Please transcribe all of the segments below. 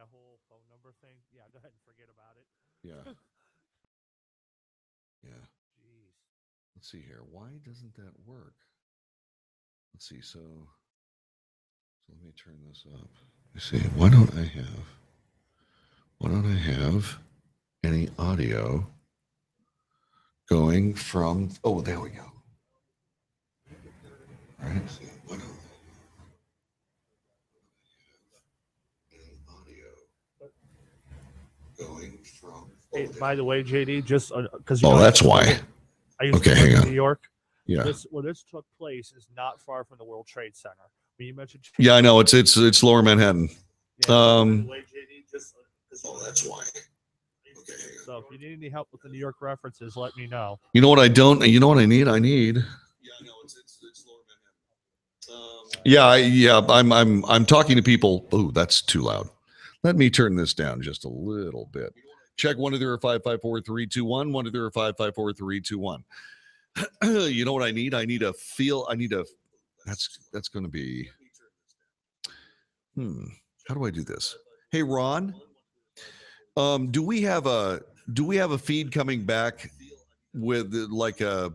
that whole phone number thing. Yeah, go ahead and forget about it. Yeah. Yeah. Jeez. Let's see here. Why doesn't that work? Let's see. So let me turn this up. Let's see. Why don't I have any audio going from, oh, there we go. All right. See, why don't any audio going from, Hey, by the way, JD, just because oh, that's why. I used Okay, to hang live in on. New York. Yeah. Where this took place is not far from the World Trade Center. When you mentioned, Yeah, I know. It's Lower Manhattan. yeah, by the way, JD, just Oh, that's why. Okay. so if you need any help with the New York references, let me know. You know what I don't? You know what I need? I need. Yeah, I know. It's Lower Manhattan. I'm talking to people. Oh, that's too loud. Let me turn this down just a little bit. Check 1-2-5-5-4-3-2-1. 1-2-5-5-4-3-2-1. You know what I need? I need a feel. I need a. That's going to be. How do I do this? Hey, Ron. Do we have a feed coming back with like a?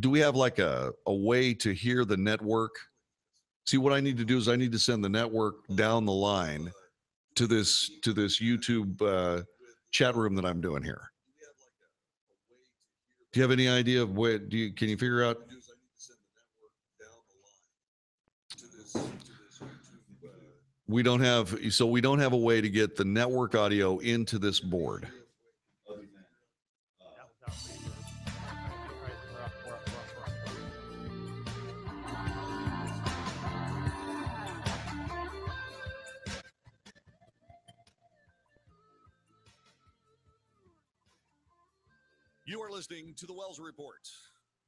Do we have like a way to hear the network? See, what I need to do is I need to send the network down the line to this YouTube chat room that I'm doing here. Do you have any idea of where? Can you figure out? We don't have a way to get the network audio into this board. You are listening to the Wells Report,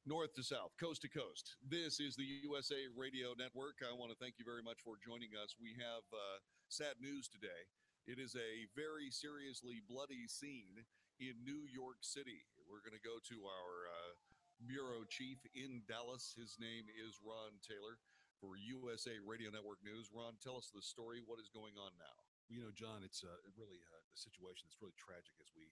north to south, coast to coast. This is the USA Radio Network. I want to thank you very much for joining us. We have sad news today. It is a very seriously bloody scene in New York City. We're going to go to our bureau chief in Dallas. His name is Ron Taylor for USA Radio Network News. Ron, tell us the story. What is going on now? You know, John, it's really a situation that's really tragic as we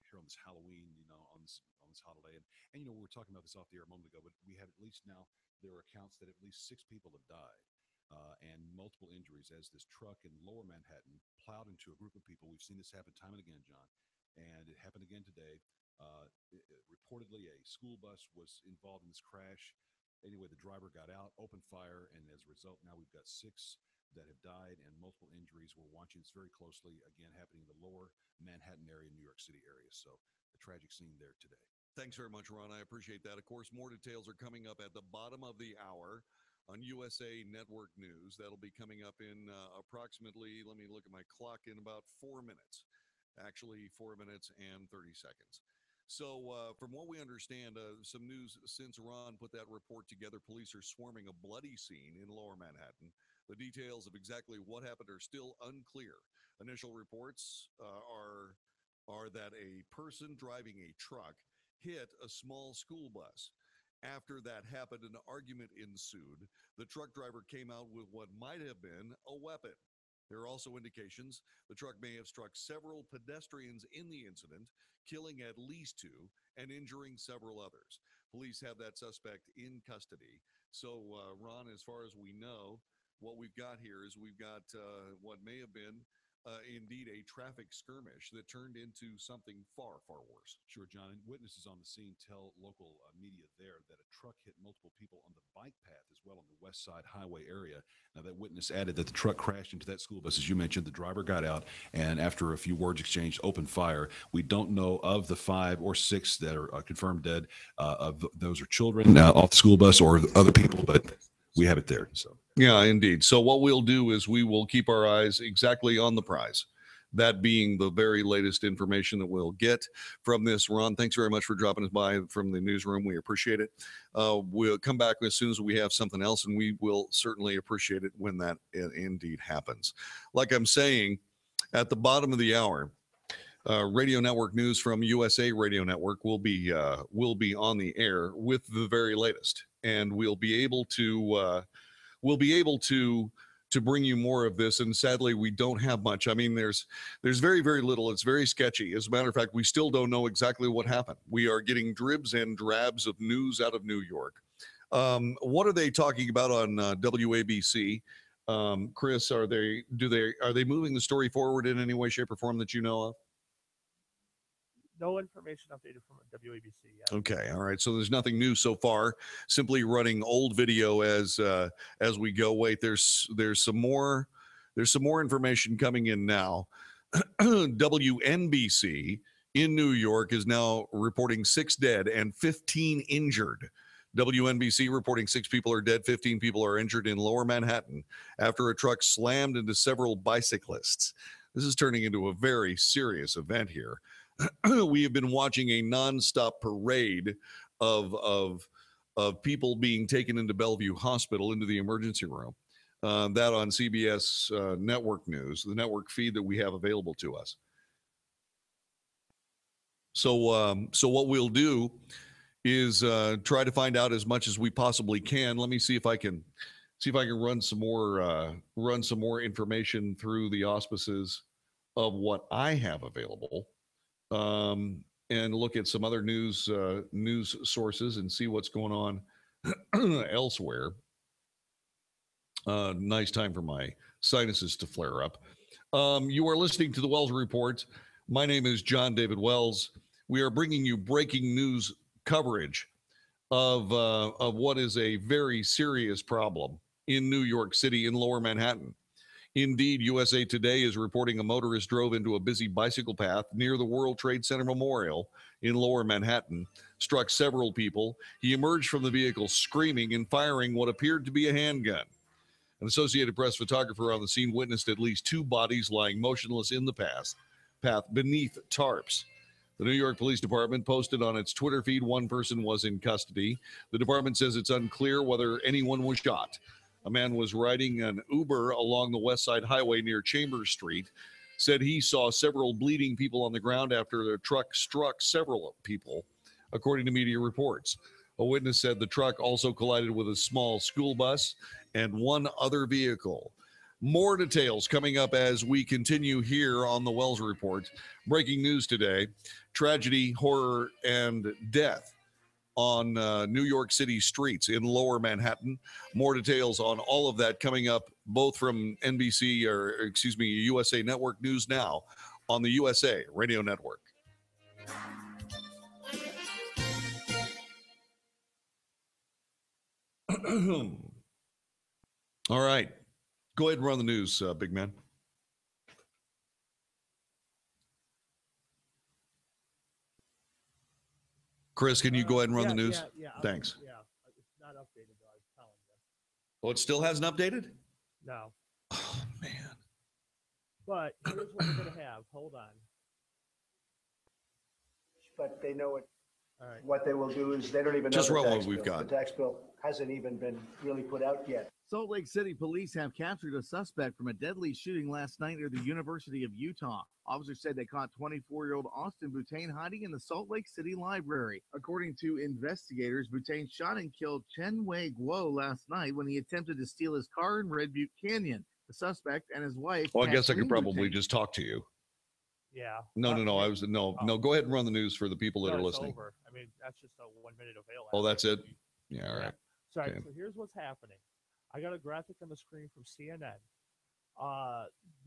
here on this Halloween, on this holiday. And we were talking about this off the air a moment ago, but we have at least now, there are accounts that at least 6 people have died and multiple injuries as this truck in Lower Manhattan plowed into a group of people. We've seen this happen time and again, John, and it happened again today. Reportedly, a school bus was involved in this crash. Anyway, the driver got out, opened fire, and as a result, now we've got 6 that have died and multiple injuries. We're watching this very closely, again, happening in the Lower Manhattan area, New York City area. So a tragic scene there today. Thanks very much, Ron. I appreciate that. Of course, more details are coming up at the bottom of the hour on USA Network News. That'll be coming up in approximately, let me look at my clock, in about 4 minutes. Actually, 4 minutes and 30 seconds. So from what we understand, some news since Ron put that report together, police are swarming a bloody scene in Lower Manhattan. The details of exactly what happened are still unclear. Initial reports are that a person driving a truck hit a small school bus. After that happened, an argument ensued. The truck driver came out with what might have been a weapon. There are also indications the truck may have struck several pedestrians in the incident, killing at least 2 and injuring several others. Police have that suspect in custody. So, Ron, as far as we know, what we've got here is we've got what may have been indeed a traffic skirmish that turned into something far, far worse. Sure, John. And witnesses on the scene tell local media there that a truck hit multiple people on the bike path as well on the West Side Highway area. Now, that witness added that the truck crashed into that school bus. As you mentioned, the driver got out and after a few words exchanged, opened fire. We don't know of the 5 or 6 that are confirmed dead. Of those are children off the school bus or other people, but we have it there. So. Yeah, indeed. So what we'll do is we will keep our eyes exactly on the prize, that being the very latest information that we'll get from this. Ron, thanks very much for dropping us by from the newsroom. We appreciate it. We'll come back as soon as we have something else, and we will certainly appreciate it when that indeed happens. Like I'm saying, at the bottom of the hour, Radio Network News from USA Radio Network will be on the air with the very latest, and we'll be able to to bring you more of this, and sadly, we don't have much. I mean, there's very, very little. It's very sketchy. As a matter of fact, we still don't know exactly what happened. We are getting dribs and drabs of news out of New York. What are they talking about on WABC? Chris, are they moving the story forward in any way, shape, or form that you know of? No information updated from WABC yet. Okay, all right. So there's nothing new so far. Simply running old video as we go. Wait, there's some more information coming in now. WNBC in New York is now reporting 6 dead and 15 injured. WNBC reporting 6 people are dead, 15 people are injured in Lower Manhattan after a truck slammed into several bicyclists. This is turning into a very serious event here. We have been watching a nonstop parade of people being taken into Bellevue Hospital, into the emergency room. That on CBS network news, the network feed that we have available to us. So what we'll do is try to find out as much as we possibly can. Let me see if I can run some more information through the auspices of what I have available. And look at some other news sources and see what's going on elsewhere. Nice time for my sinuses to flare up. You are listening to the Wells Report. My name is John David Wells. We are bringing you breaking news coverage of what is a very serious problem in New York City, in Lower Manhattan. Indeed, USA Today is reporting a motorist drove into a busy bicycle path near the World Trade Center Memorial in Lower Manhattan, struck several people. He emerged from the vehicle screaming and firing what appeared to be a handgun. An Associated Press photographer on the scene witnessed at least 2 bodies lying motionless in the path beneath tarps. The New York Police Department posted on its Twitter feed 1 person was in custody. The department says it's unclear whether anyone was shot. A man was riding an Uber along the West Side Highway near Chambers Street, said he saw several bleeding people on the ground after the truck struck several people, according to media reports. A witness said the truck also collided with a small school bus and 1 other vehicle. More details coming up as we continue here on the Wells Report. Breaking news today: tragedy, horror, and death on New York City streets in Lower Manhattan. More details on all of that coming up, both from USA Network News Now on the USA Radio Network. All right. Go ahead and run the news, big man. Chris, can you go ahead and run the news? Yeah. Thanks. Yeah, it's not updated, though, I was telling you. Oh, it still hasn't updated? No. Oh, man. But here's what we're going to have. Hold on. But they know it. All right. What they will do is they don't even know Just the run tax what we've bill. got. The tax bill hasn't even been really put out yet. Salt Lake City police have captured a suspect from a deadly shooting last night near the University of Utah. Officers said they caught 24-year-old Austin Boutain hiding in the Salt Lake City library. According to investigators, Boutain shot and killed Chen Wei Guo last night when he attempted to steal his car in Red Butte Canyon. The suspect and his wife. Well, I guess I could Kathleen probably Boutain, just talk to you. Yeah. No. No. Go ahead and run the news for the people that are it's listening. Over. I mean, that's just a 1 minute avail. Oh, that's it? Yeah, all right. Sorry. Okay. So here's what's happening. I got a graphic on the screen from CNN.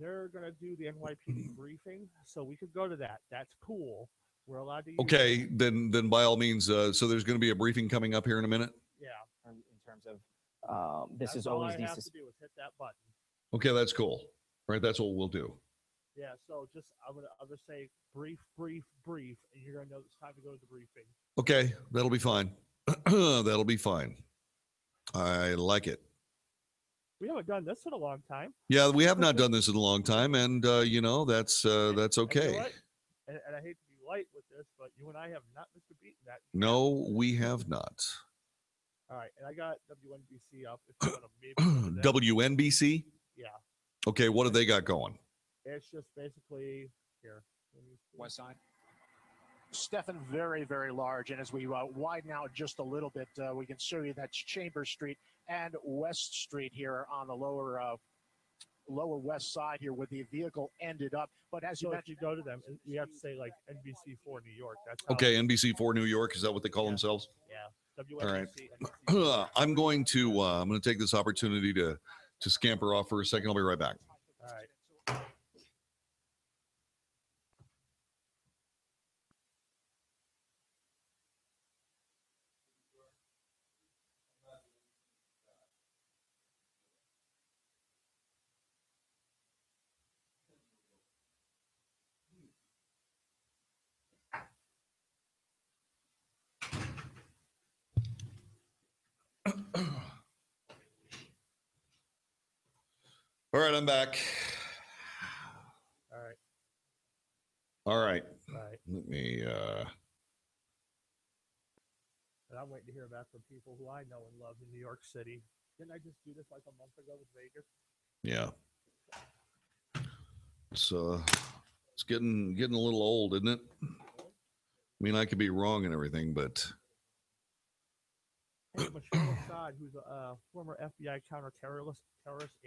They're going to do the NYPD briefing, so we could go to that. That's cool. We're allowed to use Okay, it. then by all means, so there's going to be a briefing coming up here in a minute? Yeah. In terms of this That's is all always I these have to do is hit that button. Okay, that's cool. All right, that's what we'll do. Yeah, so I'm gonna say brief, and you're gonna know it's time to go to the briefing. Okay, that'll be fine. That'll be fine. I like it. We haven't done this in a long time. Yeah, we have not done this in a long time, and that's And you know okay. what? And I hate to be light with this, but you and I have not missed a beat in that. No, we have not. All right, and I got WNBC up. If you want to maybe go to that. WNBC? Yeah, Okay, what have they got going? it's just basically here. West Side. Stefan, very, very large. And as we widen out just a little bit, we can show you that's Chambers Street and West Street here on the lower Lower West Side here where the vehicle ended up. But as you So if mentioned, you go to them, we have to say like NBC4 New York. That's how Okay, NBC4 New York, is that what they call Yeah. themselves? Yeah. All right. WNBC, I'm going to take this opportunity to scamper off for a second. I'll be right back. All right. All right, I'm back. All right. All right. All right. Let me And I'm waiting to hear back from people who I know and love in New York City. Didn't I just do this like a month ago with Vegas? yeah. It's getting a little old, isn't it? I mean, I could be wrong and everything, but Hey, Michelle Assad, who's a former FBI counterterrorist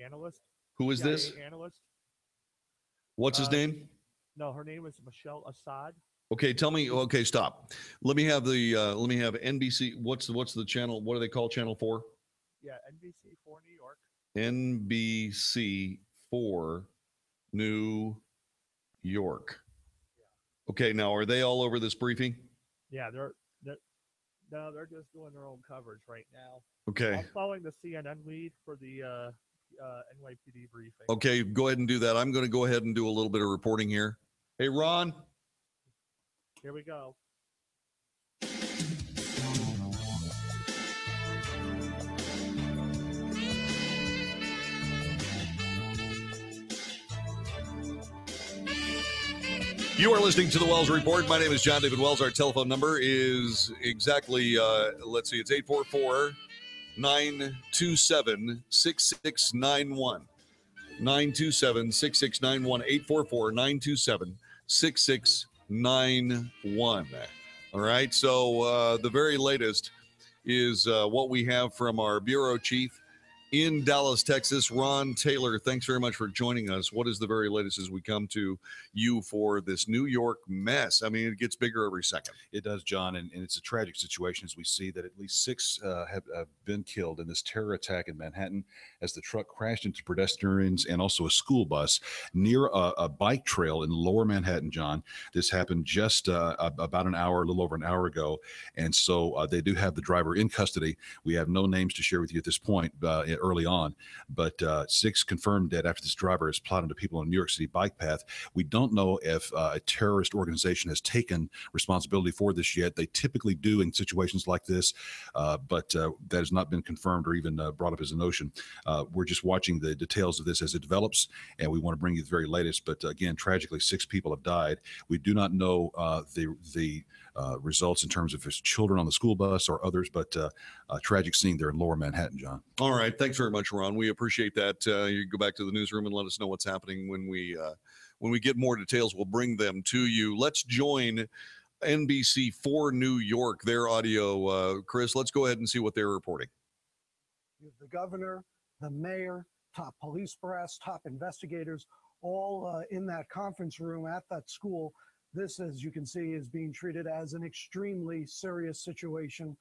analyst. who is CIA this? analyst. What's his name? No, her name is Michelle Assad. Okay, tell me. Okay, stop. Let me have NBC. What's the channel? What do they call Channel 4? Yeah, NBC4 New York. NBC4 New York. Okay, now are they all over this briefing? Yeah, they're just doing their own coverage right now. Okay. I'm following the CNN lead for the NYPD briefing. Okay, go ahead and do that. I'm going to go ahead and do a little bit of reporting here. Hey, Ron. Here we go. You are listening to the Wells Report. My name is John David Wells. Our telephone number is exactly, let's see, it's 844-927-6691. 927-6691. 844-927-6691. All right, so the very latest is what we have from our bureau chief in Dallas, Texas, Ron Taylor. Thanks very much for joining us. What is the very latest as we come to you for this New York mess? I mean, it gets bigger every second. It does, John, and it's a tragic situation as we see that at least 6 have been killed in this terror attack in Manhattan as the truck crashed into pedestrians and also a school bus near a bike trail in lower Manhattan, John. This happened just about an hour, a little over an hour ago, and so they do have the driver in custody. We have no names to share with you at this point early on, but 6 confirmed dead after this driver has plowed into people on a New York City bike path. We don't know if a terrorist organization has taken responsibility for this yet. They typically do in situations like this, but that has not been confirmed or even brought up as a notion. We're just watching the details of this as it develops, and we want to bring you the very latest. But again, tragically, 6 people have died. We do not know the results in terms of his children on the school bus or others, but a tragic scene there in lower Manhattan, John. All right. Thanks very much, Ron. We appreciate that. You go back to the newsroom and let us know what's happening when we get more details. We'll bring them to you. Let's join NBC4 New York, their audio. Chris, let's go ahead and see what they're reporting. The governor, the mayor, top police brass, top investigators, all in that conference room at that school. This, as you can see, is being treated as an extremely serious situation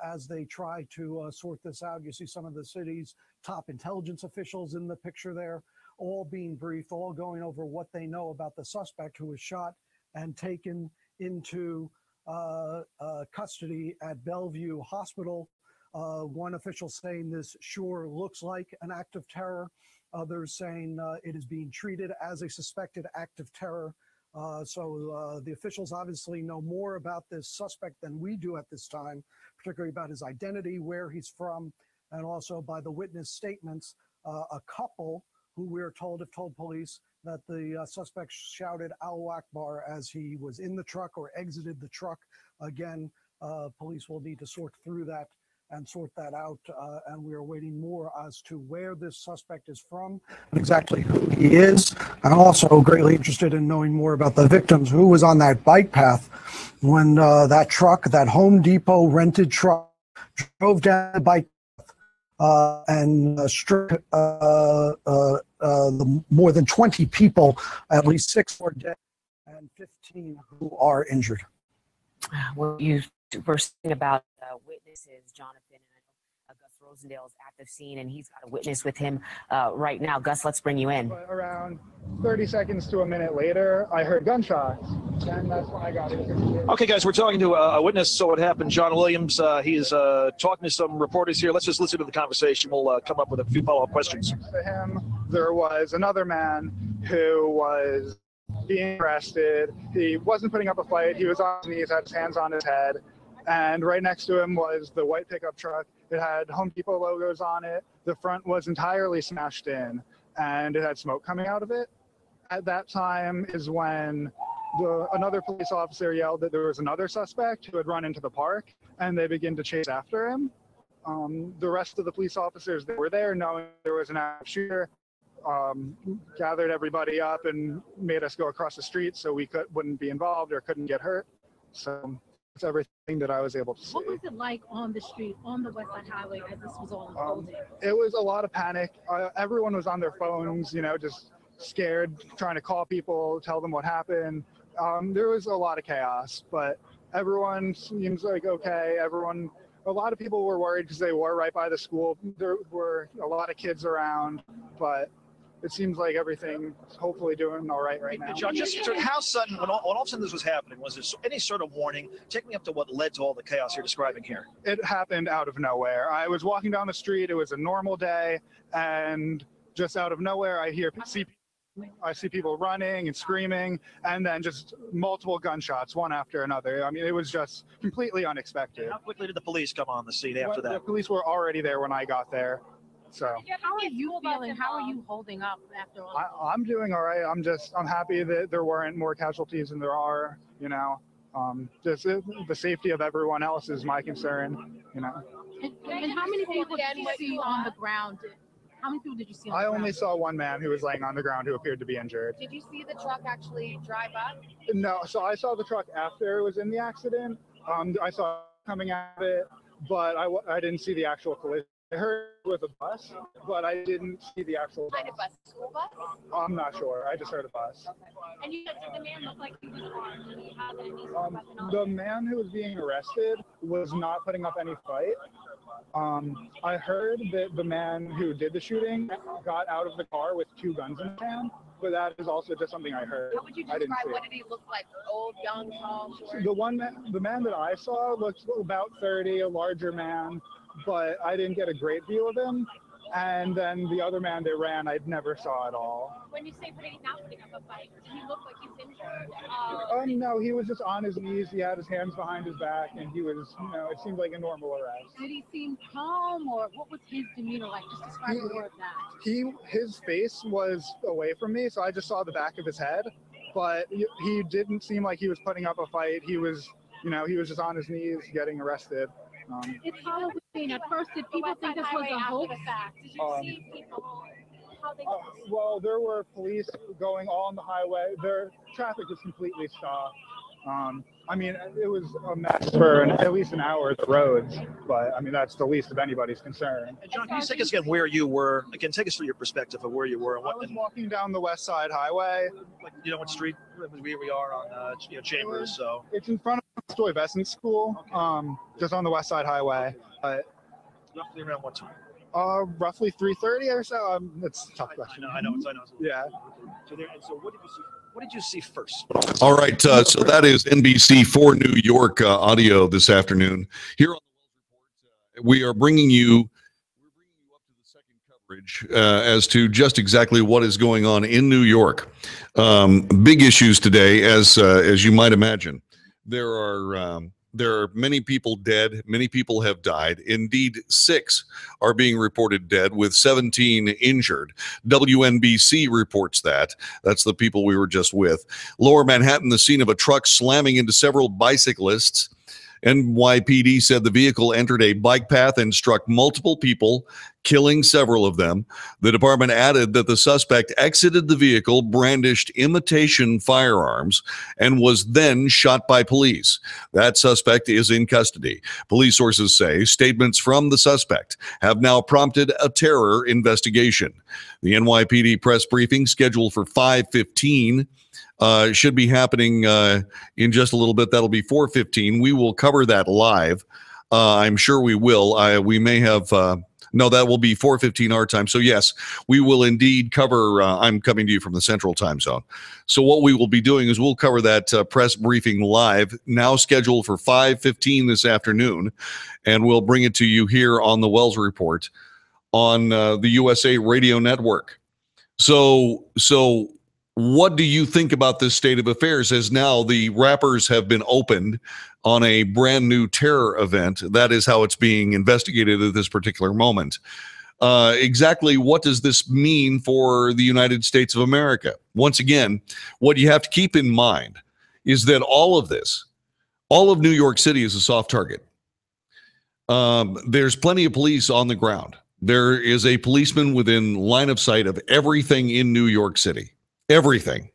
as they try to sort this out. You see some of the city's top intelligence officials in the picture there, all being briefed, all going over what they know about the suspect who was shot and taken into custody at Bellevue Hospital. One official saying this sure looks like an act of terror. Others saying it is being treated as a suspected act of terror. So the officials obviously know more about this suspect than we do at this time, particularly about his identity, where he's from, and also by the witness statements. A couple who we're told have told police that the suspect shouted Allahu Akbar as he was in the truck or exited the truck. Again, police will need to sort through that and sort that out. And we're waiting more as to where this suspect is from and exactly who he is. I'm also greatly interested in knowing more about the victims, who was on that bike path when that truck, that Home Depot rented truck, drove down the bike and struck the more than 20 people, at least 6 were dead and 15 who are injured. Well, you were saying about witnesses, Jonathan, and I know Gus Rosendale is at the scene, and he's got a witness with him right now. Gus, let's bring you in. But around 30 seconds to a minute later, I heard gunshots, and that's when I got it. Okay, guys, we're talking to a witness. So what happened, John Williams. He's talking to some reporters here. Let's just listen to the conversation. We'll come up with a few follow-up questions. Next to him, there was another man who was being arrested. He wasn't putting up a fight. He was on his knees, had his hands on his head. And right next to him was the white pickup truck. It had Home Depot logos on it. The front was entirely smashed in, and it had smoke coming out of it. At that time is when another police officer yelled that there was another suspect who had run into the park, and they began to chase after him. The rest of the police officers that were there, knowing there was an active shooter, gathered everybody up and made us go across the street so we wouldn't be involved or couldn't get hurt. So that's everything that I was able to see. What was it like on the street, on the West Side Highway, as this was all unfolding? It was a lot of panic. Everyone was on their phones, just scared, trying to call people, tell them what happened. There was a lot of chaos, but everyone seems like okay. A lot of people were worried because they were right by the school. There were a lot of kids around, but it seems like everything's hopefully doing all right now. John, just how sudden, when all of a sudden this was happening, was there any sort of warning? Take me up to what led to all the chaos you're describing here. It happened out of nowhere. I was walking down the street. It was a normal day, and just out of nowhere, I see people running and screaming, and then just multiple gunshots, one after another. I mean, it was just completely unexpected. How quickly did the police come on the scene after that? The police were already there when I got there. So how are you feeling? How are you holding up after all? I'm doing all right. I'm happy that there weren't more casualties than there are. Just the safety of everyone else is my concern. And how many people did you see on the ground? How many people did you see on the ground? I only saw one man who was laying on the ground who appeared to be injured. Did you see the truck actually drive up? No, so I saw the truck after it was in the accident. I saw it coming at it, but I didn't see the actual collision. I heard it was a bus, but I didn't see the actual bus. Kind of bus, school bus? I'm not sure. I just heard a bus. Okay. And you said the man looked like he was armed. Did he have any weapon on? The man who was being arrested was not putting up any fight. I heard that the man who did the shooting got out of the car with 2 guns in his hand, but that is also just something I heard. How would you describe, what did he look like? Old, young, tall, short? The man that I saw looked about 30, a larger man, but I didn't get a great view of him. And then the other man that ran, I never saw at all. When you say not putting up a fight, did he look like he was injured? No, he was just on his knees. He had his hands behind his back, and he was, it seemed like a normal arrest. Did he seem calm, or what was his demeanor like? Just describe more of that. His face was away from me, so I just saw the back of his head. But he didn't seem like he was putting up a fight. He was, he was just on his knees getting arrested. It's Halloween. At first, did people think this was a hoax? Did you see people? How they? Well, there were police going on the highway. Their traffic was completely stopped. I mean, it was a mess for at least an hour, the roads, but I mean, that's the least of anybody's concern. And John, can you take us again where you were? Again, take us through your perspective of where you were. I was walking down the West Side Highway. Like, what street we are on, Chambers, so. It's in front of Stuyvesant School, just on the West Side Highway. Roughly around what time? Roughly 3:30 or so. It's a tough question. I know. Yeah. So what did you see? What did you see first? All right, so that is NBC for New York audio this afternoon. Here on the Wells Report, we are bringing you up to the second coverage as to just exactly what is going on in New York. Big issues today, as you might imagine. There are many people dead. Many people have died. Indeed, 6 are being reported dead, with 17 injured. WNBC reports that. That's the people we were just with. Lower Manhattan, the scene of a truck slamming into several bicyclists NYPD said the vehicle entered a bike path and struck multiple people, killing several of them. The department added that the suspect exited the vehicle, brandished imitation firearms, and was then shot by police. That suspect is in custody. Police sources say statements from the suspect have now prompted a terror investigation. The NYPD press briefing scheduled for 5:15 should be happening in just a little bit. That'll be 4:15. We will cover that live. I'm sure we will. We may have no, that will be 4:15 our time. So yes, we will indeed cover. I'm coming to you from the Central Time Zone. So what we will be doing is we'll cover that press briefing live, now scheduled for 5:15 this afternoon, and we'll bring it to you here on the Wells Report on the USA Radio Network. So what do you think about this state of affairs as now the wrappers have been opened on a brand new terror event? That is how it's being investigated at this particular moment. Exactly what does this mean for the United States of America? Once again, what you have to keep in mind is that all of this, all of New York City is a soft target. There's plenty of police on the ground. There is a policeman within line of sight of everything in New York City. Everything.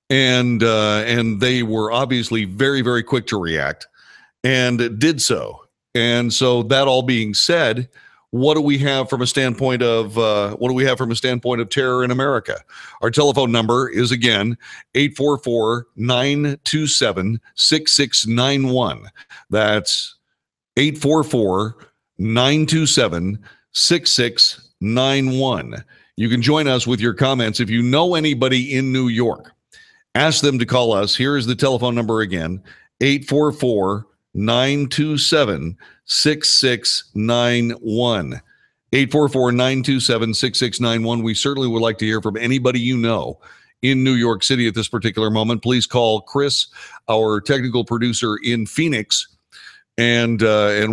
And they were obviously very, very quick to react and did so. And so that all being said, what do we have from a standpoint of terror in America? Our telephone number is again 844-927-6691. That's 844-927-6691. You can join us with your comments. If you know anybody in New York, ask them to call us. Here is the telephone number again, 844-927-6691. 844-927-6691. We certainly would like to hear from anybody you know in New York City at this particular moment. Please call Chris, our technical producer in Phoenix, and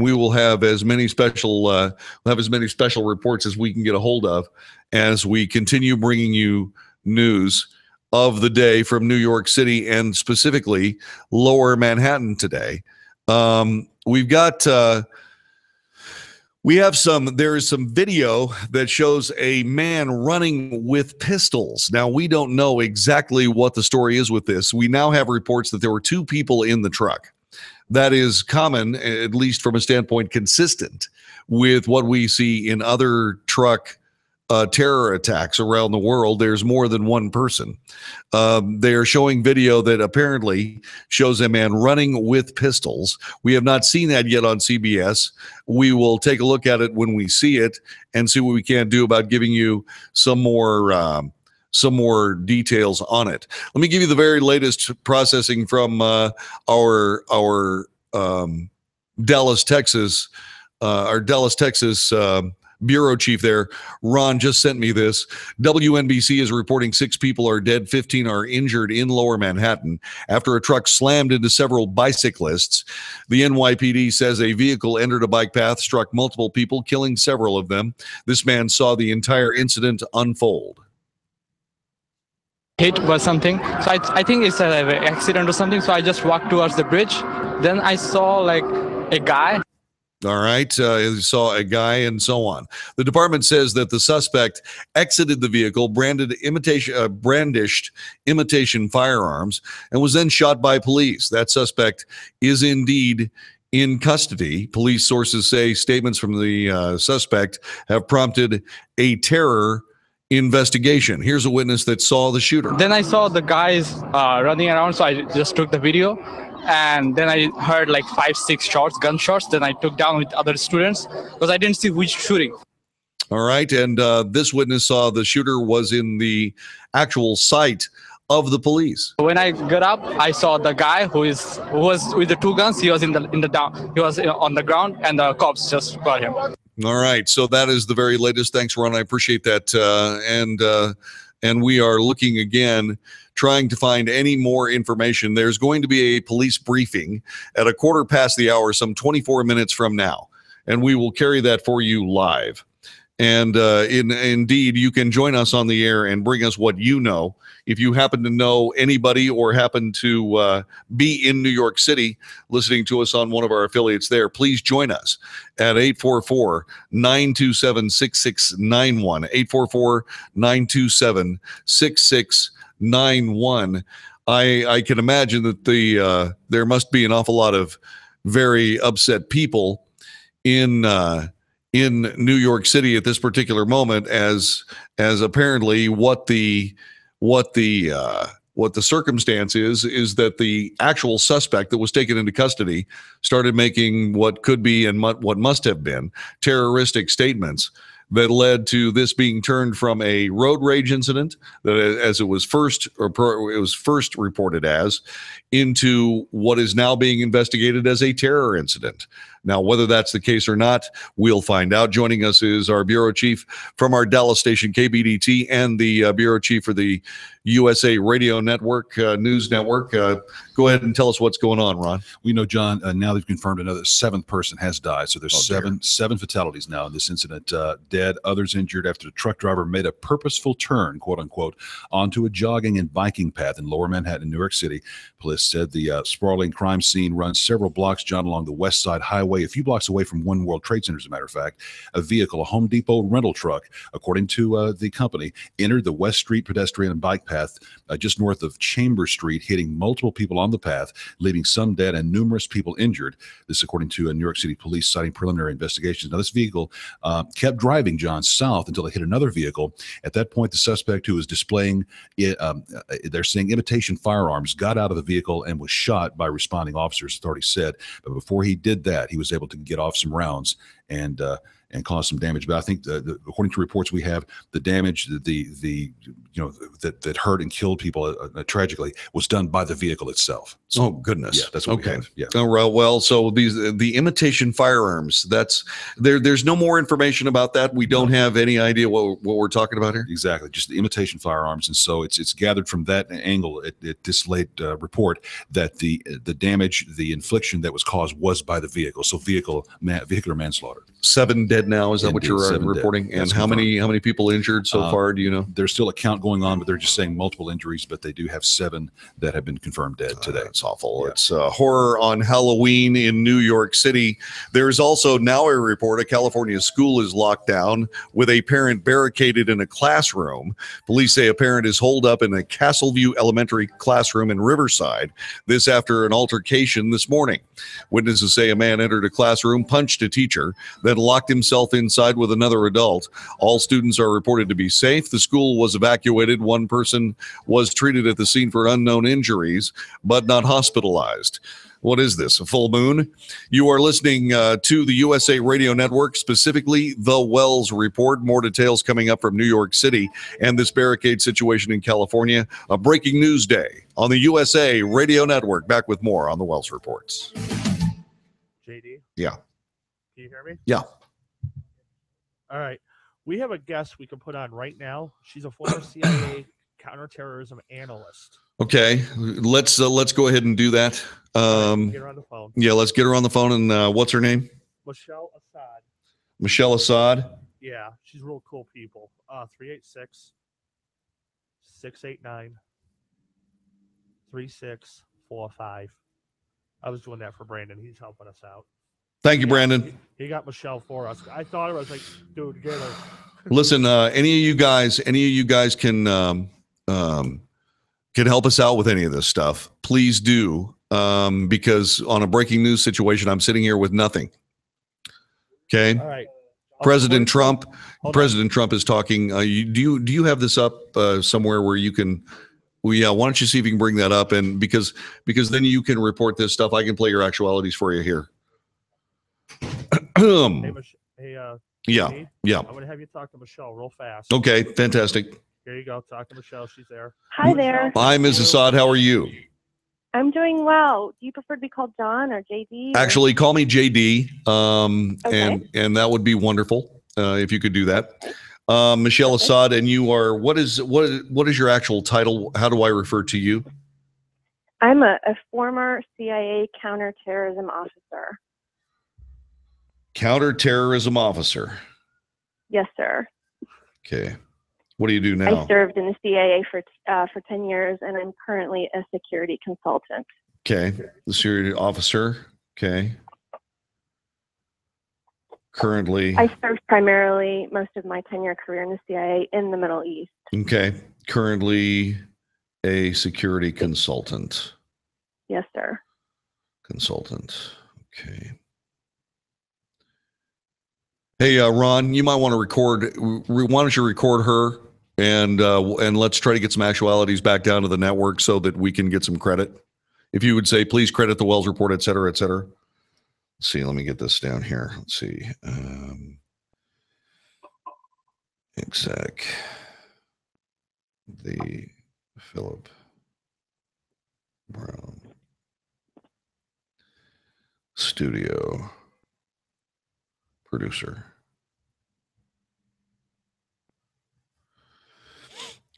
we will have as many special reports as we can get a hold of as we continue bringing you news of the day from New York City and specifically Lower Manhattan today. There is some video that shows a man running with pistols. Now, we don't know exactly what the story is with this. We now have reports that there were two people in the truck. That is common, at least from a standpoint consistent with what we see in other truck terror attacks around the world. There's more than one person. They are showing video that apparently shows a man running with pistols. We have not seen that yet on CBS. We will take a look at it when we see it and see what we can do about giving you some more details on it. Let me give you the very latest processing from our Dallas, Texas bureau chief there. Ron just sent me this. WNBC is reporting 6 people are dead, 15 are injured in Lower Manhattan after a truck slammed into several bicyclists. The NYPD says a vehicle entered a bike path, struck multiple people, killing several of them. This man saw the entire incident unfold. Hit was something, so I think it's an accident or something, so I just walked towards the bridge. Then I saw like a guy. All right, saw a guy and so on. The department says that the suspect exited the vehicle, brandished imitation firearms, and was then shot by police. That suspect is indeed in custody. Police sources say statements from the suspect have prompted a terror investigation. Here's a witness that saw the shooter. Then I saw the guys running around, so I just took the video. And then I heard like 5-6 shots, gunshots. Then I took down with other students because I didn't see which shooting. All right. And this witness saw the shooter was in the actual sight of the police. When I got up, I saw the guy who was with the 2 guns. He was in the down. He was on the ground, and the cops just got him. All right. So that is the very latest. Thanks, Ron. I appreciate that. And we are looking again, trying to find any more information. There's going to be a police briefing at 1:15 the hour, some 24 minutes from now, and we will carry that for you live. And indeed, you can join us on the air and bring us what you know. If you happen to know anybody or happen to be in New York City listening to us on one of our affiliates there, please join us at 844-927-6691. 844-927-6691. I can imagine that there must be an awful lot of very upset people in New York City at this particular moment, as apparently what the circumstance is that the actual suspect that was taken into custody started making what could be and what must have been terroristic statements that led to this being turned from a road rage incident that, as it was first reported as, into what is now being investigated as a terror incident. Now, whether that's the case or not, we'll find out. Joining us is our bureau chief from our Dallas station, KBDT, and the bureau chief for the USA Radio Network, News Network. Go ahead and tell us what's going on, Ron. We know, John, now they've confirmed another 7th person has died. So there's seven fatalities now in this incident. Dead, others injured after the truck driver made a purposeful turn, quote unquote, onto a jogging and biking path in Lower Manhattan, New York City. Police said the sprawling crime scene runs several blocks, John, along the West Side Highway, a few blocks away from One World Trade Center, as a matter of fact. A vehicle, a Home Depot rental truck, according to the company, entered the West Street pedestrian and bike path just north of Chambers Street, hitting multiple people on the path, leaving some dead and numerous people injured. This, according to New York City police, citing preliminary investigations. Now, this vehicle kept driving, John, south until they hit another vehicle. At that point, the suspect, who was displaying, they're saying, imitation firearms, got out of the vehicle and was shot by responding officers, authorities said. But before he did that, he was able to get off some rounds and cause some damage. But I think, according to reports we have, the damage, that hurt and killed people tragically was done by the vehicle itself. So, oh goodness, yeah, that's what we have. Yeah. Oh, well, so the imitation firearms. That's there's no more information about that. We don't have any idea what we're talking about here. Exactly, just the imitation firearms, and so it's gathered from that angle at this late report that the damage, the infliction that was caused was by the vehicle. So vehicular manslaughter. 7 dead now. Is that what you're reporting? And how many people injured so far? Do you know? There's still a count going on, but they're just saying multiple injuries. But they do have 7 that have been confirmed dead today. It's awful. Yeah. It's horror on Halloween in New York City. There's also now a report: a California school is locked down with a parent barricaded in a classroom. Police say a parent is holed up in a Castleview Elementary classroom in Riverside. This after an altercation this morning. Witnesses say a man entered a classroom, punched a teacher, then locked himself inside with another adult. All students are reported to be safe. The school was evacuated. One person was treated at the scene for unknown injuries, but not hospitalized. What is this, a full moon? You are listening to the USA Radio Network, specifically The Wells Report. More details coming up from New York City and this barricade situation in California. A breaking news day on the USA Radio Network. Back with more on The Wells Reports. JD? Yeah. Can you hear me? Yeah. All right. We have a guest we can put on right now. She's a former CIA counterterrorism analyst. Okay, let's go ahead and do that. Get her on the phone. Yeah, let's get her on the phone. And what's her name? Michelle Assad. Michelle Assad. Yeah, she's real cool people. 386-689-3645. I was doing that for Brandon. He's helping us out. Thank you, Brandon. He got Michelle for us. I thought I was like, dude, get her. Listen, any of you guys can help us out with any of this stuff. Please do, because on a breaking news situation, I'm sitting here with nothing. Okay. All right. President Trump is talking. Do you have this up somewhere where you can? Well, yeah. Why don't you see if you can bring that up? And because then you can report this stuff. I can play your actualities for you here. Yeah. I'm going to have you talk to Michelle real fast. Okay, fantastic. Here you go. Talk to Michelle. She's there. Hi there. Hi, Ms. Assad. How are you? I'm doing well. Do you prefer to be called John or JD? Actually, call me JD, Okay. and that would be wonderful if you could do that. Michelle Assad, and you are, what is your actual title? How do I refer to you? I'm a former CIA counterterrorism officer. Counterterrorism officer. Yes, sir. Okay. What do you do I now? served in the CIA for 10 years, and I'm currently a security consultant. Okay. The security officer. Okay. Currently. I served primarily most of my 10-year career in the CIA in the Middle East. Okay. Currently a security consultant. Yes, sir. Consultant. Okay. Hey, Ron, you might want to record. Why don't you record her and let's try to get some actualities back down to the network so that we can get some credit. If you would say, please credit the Wells report, et cetera, et cetera. Let's see. Let me get this down here. Let's see. Exec. The Philip Brown Studio producer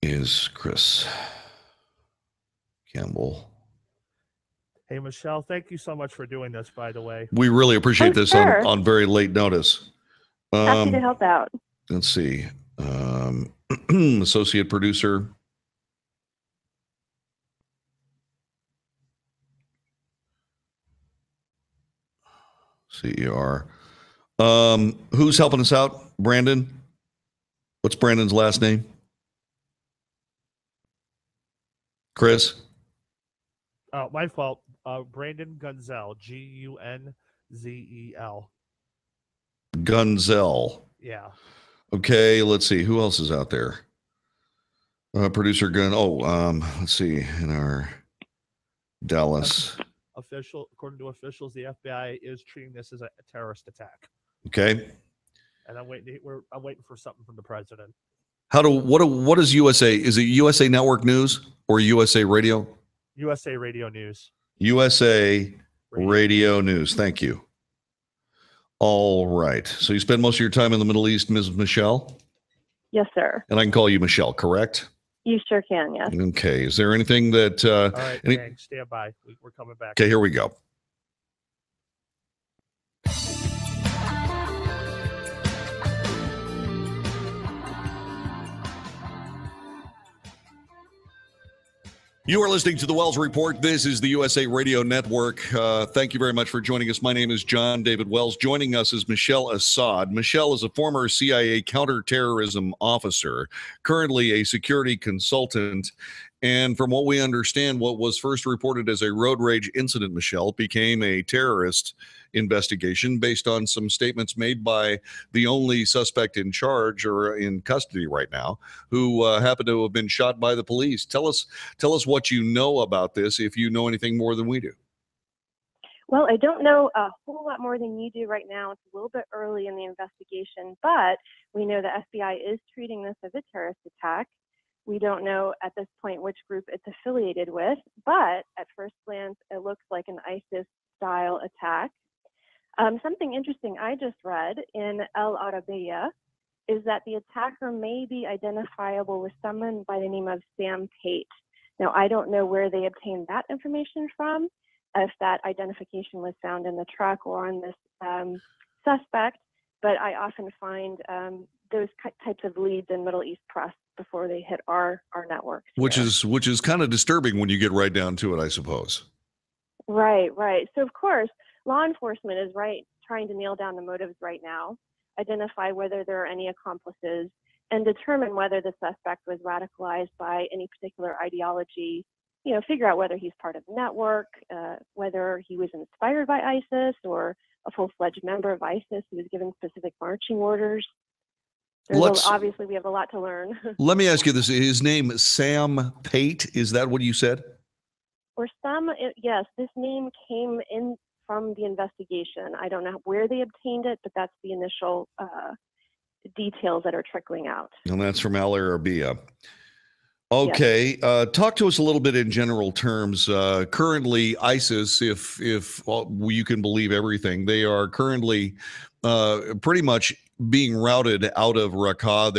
is Chris Campbell. Hey, Michelle, thank you so much for doing this, by the way. We really appreciate this sure. on very late notice. Happy to help out. Let's see. Associate producer. CER. Who's helping us out? Brandon? What's Brandon's last name? Chris? Oh, my fault. Brandon Gunzel, Gunzel. Gunzel. Yeah. Okay, let's see. Who else is out there? Producer Gun. Let's see. In our Dallas. According to officials, the FBI is treating this as a terrorist attack. Okay. And I'm waiting for something from the president. What is USA? Is it USA Network News or USA Radio? USA Radio News. USA Radio News. Thank you. All right. So you spend most of your time in the Middle East, Ms. Michelle? Yes, sir. And I can call you Michelle, correct? You sure can, yes. Okay. Is there anything that... All right, thanks. Stand by. We're coming back. Okay, here we go. You are listening to the Wells Report. This is the USA Radio Network. Thank you very much for joining us. My name is John David Wells. Joining us is Michelle Assad. Michelle is a former CIA counterterrorism officer, currently a security consultant. And from what we understand, what was first reported as a road rage incident, Michelle, became a terrorist investigation based on some statements made by the only suspect in charge or in custody right now, who happened to have been shot by the police. Tell us what you know about this, if you know anything more than we do. Well, I don't know a whole lot more than you do right now. It's a little bit early in the investigation, but we know the FBI is treating this as a terrorist attack. We don't know at this point which group it's affiliated with, but at first glance, it looks like an ISIS-style attack. Something interesting I just read in El Arabiya is that the attacker may be identifiable with someone by the name of Sam Pate. Now, I don't know where they obtained that information from, if that identification was found in the truck or on this suspect, but I often find those types of leads in Middle East press before they hit our networks. Which is kind of disturbing when you get right down to it, I suppose. Right. So, of course, law enforcement is trying to nail down the motives right now, identify whether there are any accomplices, and determine whether the suspect was radicalized by any particular ideology, figure out whether he's part of the network, whether he was inspired by ISIS or a full-fledged member of ISIS who was given specific marching orders. Obviously, we have a lot to learn. Let me ask you this. His name is Sam Pate. Is that what you said? Yes, this name came in from the investigation. I don't know where they obtained it, but that's the initial details that are trickling out. And that's from El Arabiya. Okay. Yes. Talk to us a little bit in general terms. Currently, ISIS, if you can believe everything, they are currently pretty much being routed out of Raqqa.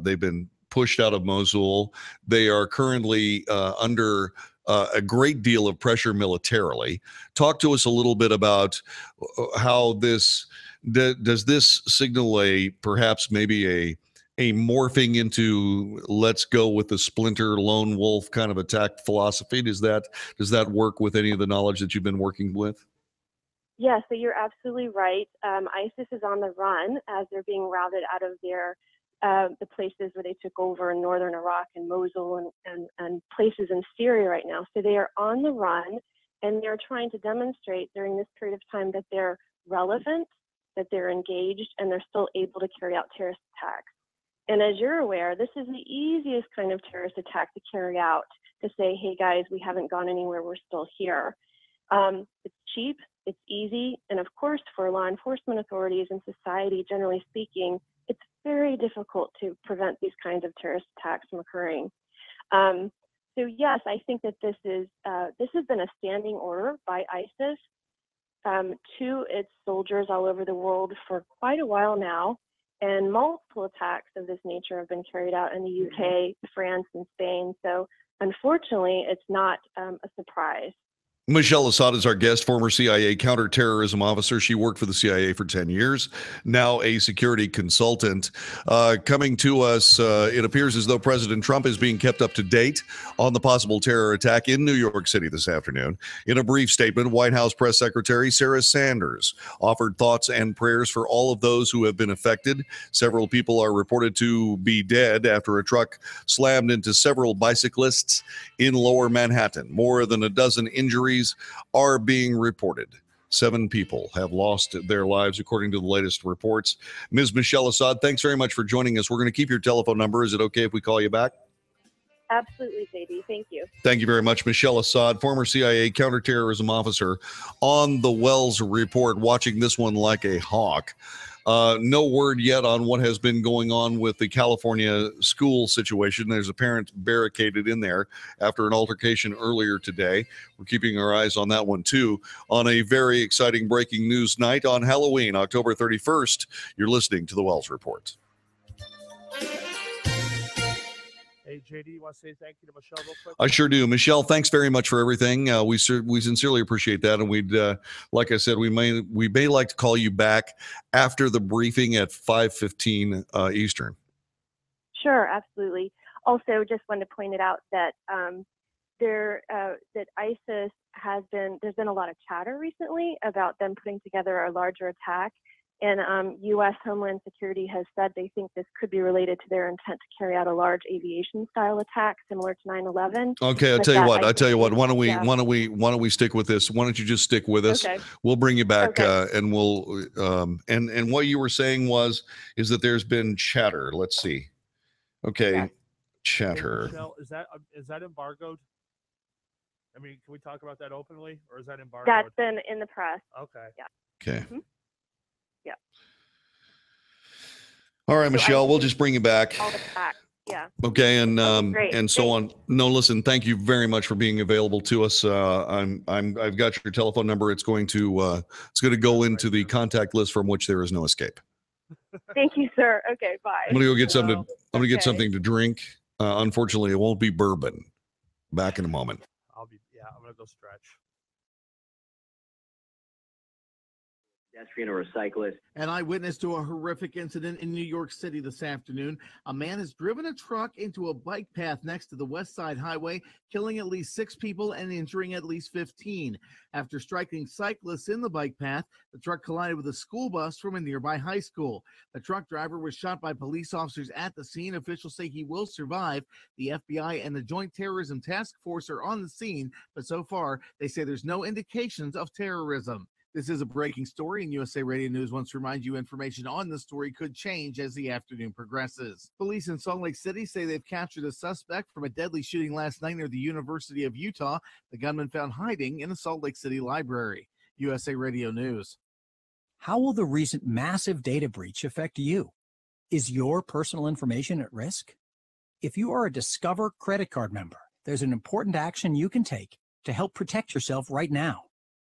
They've been pushed out of Mosul. They are currently under a great deal of pressure militarily. Talk to us a little bit about how this Does this signal perhaps maybe a morphing into let's go with the splinter lone wolf kind of attack philosophy? Does that work with any of the knowledge that you've been working with? Yeah, so you're absolutely right. ISIS is on the run as they're being routed out of the places where they took over in northern Iraq and Mosul and places in Syria right now. So they are on the run, and they're trying to demonstrate during this period of time that they're relevant, that they're engaged, and they're still able to carry out terrorist attacks. And as you're aware, this is the easiest kind of terrorist attack to carry out, to say, hey guys, we haven't gone anywhere, we're still here. It's cheap, it's easy, and of course for law enforcement authorities and society, generally speaking, it's very difficult to prevent these kinds of terrorist attacks from occurring. So yes, I think that this has been a standing order by ISIS to its soldiers all over the world for quite a while now. And multiple attacks of this nature have been carried out in the UK, France, and Spain. So unfortunately, it's not a surprise. Michelle Assad is our guest, former CIA counterterrorism officer. She worked for the CIA for 10 years, now a security consultant. Coming to us, it appears as though President Trump is being kept up to date on the possible terror attack in New York City this afternoon. In a brief statement, White House Press Secretary Sarah Sanders offered thoughts and prayers for all of those who have been affected. Several people are reported to be dead after a truck slammed into several bicyclists in Lower Manhattan. More than a dozen injuries are being reported. 7 people have lost their lives, according to the latest reports. Ms. Michelle Assad, thanks very much for joining us. We're going to keep your telephone number. Is it okay if we call you back? Absolutely, JD. Thank you. Thank you very much, Michelle Assad, former CIA counterterrorism officer, on the Wells Report, watching this one like a hawk. No word yet on what has been going on with the California school situation. There's a parent barricaded in there after an altercation earlier today. We're keeping our eyes on that one, too. On a very exciting breaking news night on Halloween, October 31st, you're listening to the Wells Report. Hey, JD, you want to say thank you to Michelle real quick? I sure do. Michelle, thanks very much for everything. We sincerely appreciate that. And we'd, like I said, we may like to call you back after the briefing at 5:15 Eastern. Sure, absolutely. Also, just wanted to point it out that that ISIS there's been a lot of chatter recently about them putting together a larger attack. And U.S. Homeland Security has said they think this could be related to their intent to carry out a large aviation-style attack similar to 9/11. Okay, I tell you what. Why don't we stick with this? Why don't you just stick with us? Okay. We'll bring you back, Okay. and we'll and what you were saying is that there's been chatter. Let's see. Okay, Yeah. chatter. Hey, Michelle, is that embargoed? I mean, can we talk about that openly, or is that embargoed? That's been in the press. Okay. Yeah. Okay. Mhm. Yeah. All right, So Michelle, we'll just bring you back. All the facts. Yeah. Okay, and great. and so on. No, listen, thank you very much for being available to us. I've got your telephone number. It's going to go into the contact list from which there is no escape. Thank you, sir. Okay, bye. I'm gonna go get something. I'm gonna get Okay. something to drink. Unfortunately, it won't be bourbon. Back in a moment. I'm gonna go stretch. Pedestrian or a cyclist. An eyewitness to a horrific incident in New York City this afternoon. A man has driven a truck into a bike path next to the West Side Highway, killing at least 6 people and injuring at least 15. After striking cyclists in the bike path, the truck collided with a school bus from a nearby high school. The truck driver was shot by police officers at the scene. Officials say he will survive. The FBI and the Joint Terrorism Task Force are on the scene, but so far they say there's no indications of terrorism. This is a breaking story, and USA Radio News wants to remind you information on the story could change as the afternoon progresses. Police in Salt Lake City say they've captured a suspect from a deadly shooting last night near the University of Utah. The gunman found hiding in a Salt Lake City library. USA Radio News. How will the recent massive data breach affect you? Is your personal information at risk? If you are a Discover credit card member, there's an important action you can take to help protect yourself right now.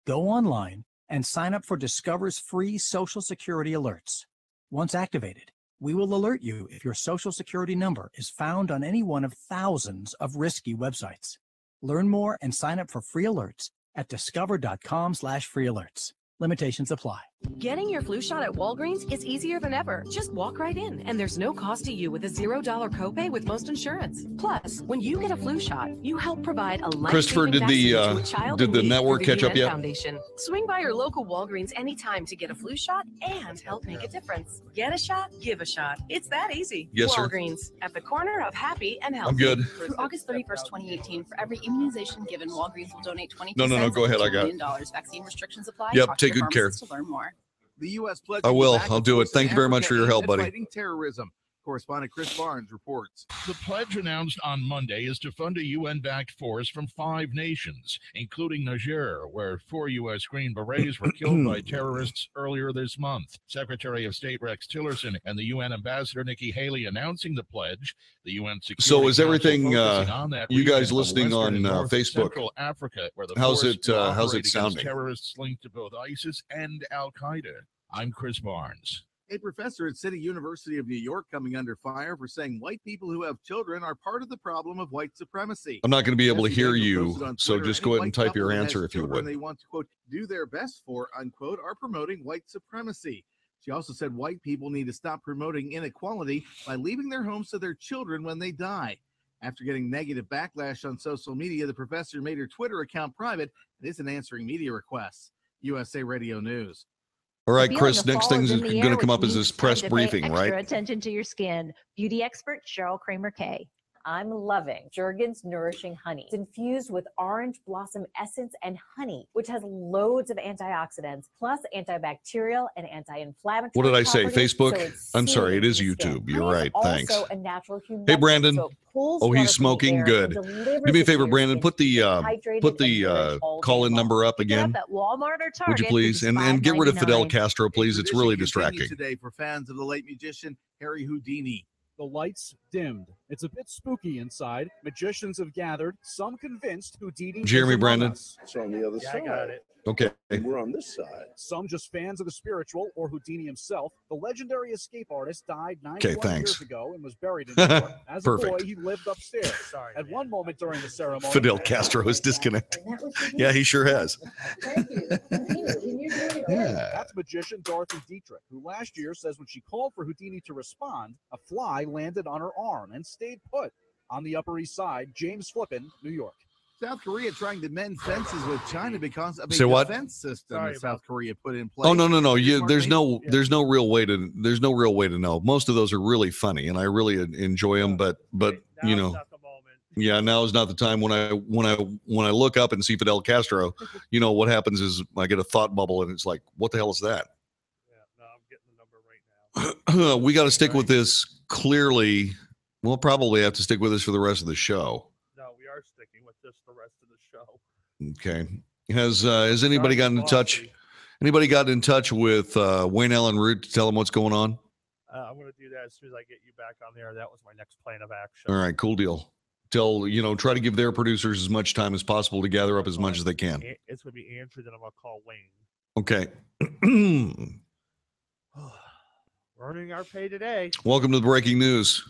Go online and sign up for Discover's free Social Security alerts. Once activated, we will alert you if your Social Security number is found on any one of thousands of risky websites. Learn more and sign up for free alerts at discover.com/free alerts. Limitations apply. Getting your flu shot at Walgreens is easier than ever. Just walk right in, and there's no cost to you with a $0 copay with most insurance. Plus, when you get a flu shot, you help provide a Christopher, life-saving vaccine to a child did in the need network through the catch up UN yet? Foundation. Swing by your local Walgreens anytime to get a flu shot and help make a difference. Get a shot, give a shot. It's that easy. Yes, sir. Walgreens, at the corner of happy and healthy. I'm good. Through August 31st, 2018, for every immunization given, Walgreens will donate 22 No, go ahead. I got it. $1 million. Vaccine restrictions apply. Yep, Talk to take your good care. pharmacist to learn more. The U.S. pledged I will. to back I'll do it. forces in Thank you very much for your Africa help, aimed at buddy. Fighting terrorism. Correspondent Chris Barnes reports. The pledge announced on Monday is to fund a UN-backed force from 5 nations, including Niger, where 4 U.S. Green Berets were killed by terrorists earlier this month. Secretary of State Rex Tillerson and the UN Ambassador Nikki Haley announcing the pledge. The UN Security So is Council everything, focusing on that you guys region of listening Western on and North Facebook? Central Africa, where the How's force it, will how's operate it against sounding? terrorists linked to both ISIS and Al-Qaeda. I'm Chris Barnes. A professor at City University of New York coming under fire for saying white people who have children are part of the problem of white supremacy. I'm not going to be able to Jesse hear Daniel you, posted on so Twitter, just any go ahead white and type your couple that has answer if you children would. They want to, quote, do their best for, unquote, are promoting white supremacy. She also said white people need to stop promoting inequality by leaving their homes to their children when they die. After getting negative backlash on social media, the professor made her Twitter account private and isn't answering media requests. USA Radio News. All right, Feeling Chris, the next fall thing is is in the going to air, come up which is means this it's press time to pay briefing, extra right? attention to your skin. Beauty expert Cheryl Kramer-Kay. I'm loving Jergens Nourishing Honey. It's infused with orange blossom essence and honey, which has loads of antioxidants, plus antibacterial and anti-inflammatory. What did I say? properties, Facebook? so it's I'm sorry, it is soothing to the skin. YouTube. You're Honey is right. also Thanks. a natural humectant, Hey, Brandon. so it pulls Oh, water he's from the smoking. air Good. and delivers Do me a it to favor, your Brandon. skin Put the hydrated and nourish all day call-in long. number up Pick it again. up at Walmart or Target. Would you for please? just And get rid of Fidel $5.99. Castro, please. It's Tradition really continues distracting. today for fans of the late musician Harry Houdini. The lights dimmed. It's a bit spooky inside. Magicians have gathered, some convinced Houdini Jeremy is among Brandon. us. It's on the other side. I got it. Okay. We're on this side. Some just fans of the spiritual or Houdini himself. The legendary escape artist died 91 thanks. years ago and was buried in New York. As a boy, Perfect. he lived upstairs. Sorry, At one moment during the ceremony, Fidel Castro is disconnected. Yeah, he sure has. Yeah. That's magician Dorothy Dietrich, who last year says when she called for Houdini to respond, a fly landed on her arm and stayed put. On the Upper East Side, James Flippin, New York. South Korea trying to mend fences with China because of a Say what? defense system Sorry that South Korea put in place. Oh no! There's Pardon me? no real way to know. Most of those are really funny, and I really enjoy them. But you know, yeah, now is not the time. When I look up and see Fidel Castro, you know what happens is I get a thought bubble, and it's like, what the hell is that? Yeah, no, I'm getting the number right now. We got to stick with this. Clearly, we'll probably have to stick with this for the rest of the show. No, we are sticking with this the rest of the show. Okay. Has anybody gotten in touch? Anybody got in touch with Wayne Allen Root to tell him what's going on? I'm going to do that as soon as I get you back on there. That was my next plan of action. All right, cool deal. Try to give their producers as much time as possible to gather up as much as they can. It's going to be Andrew, then I'm going to call Wayne. Okay. We're earning our pay today. Welcome to the breaking news.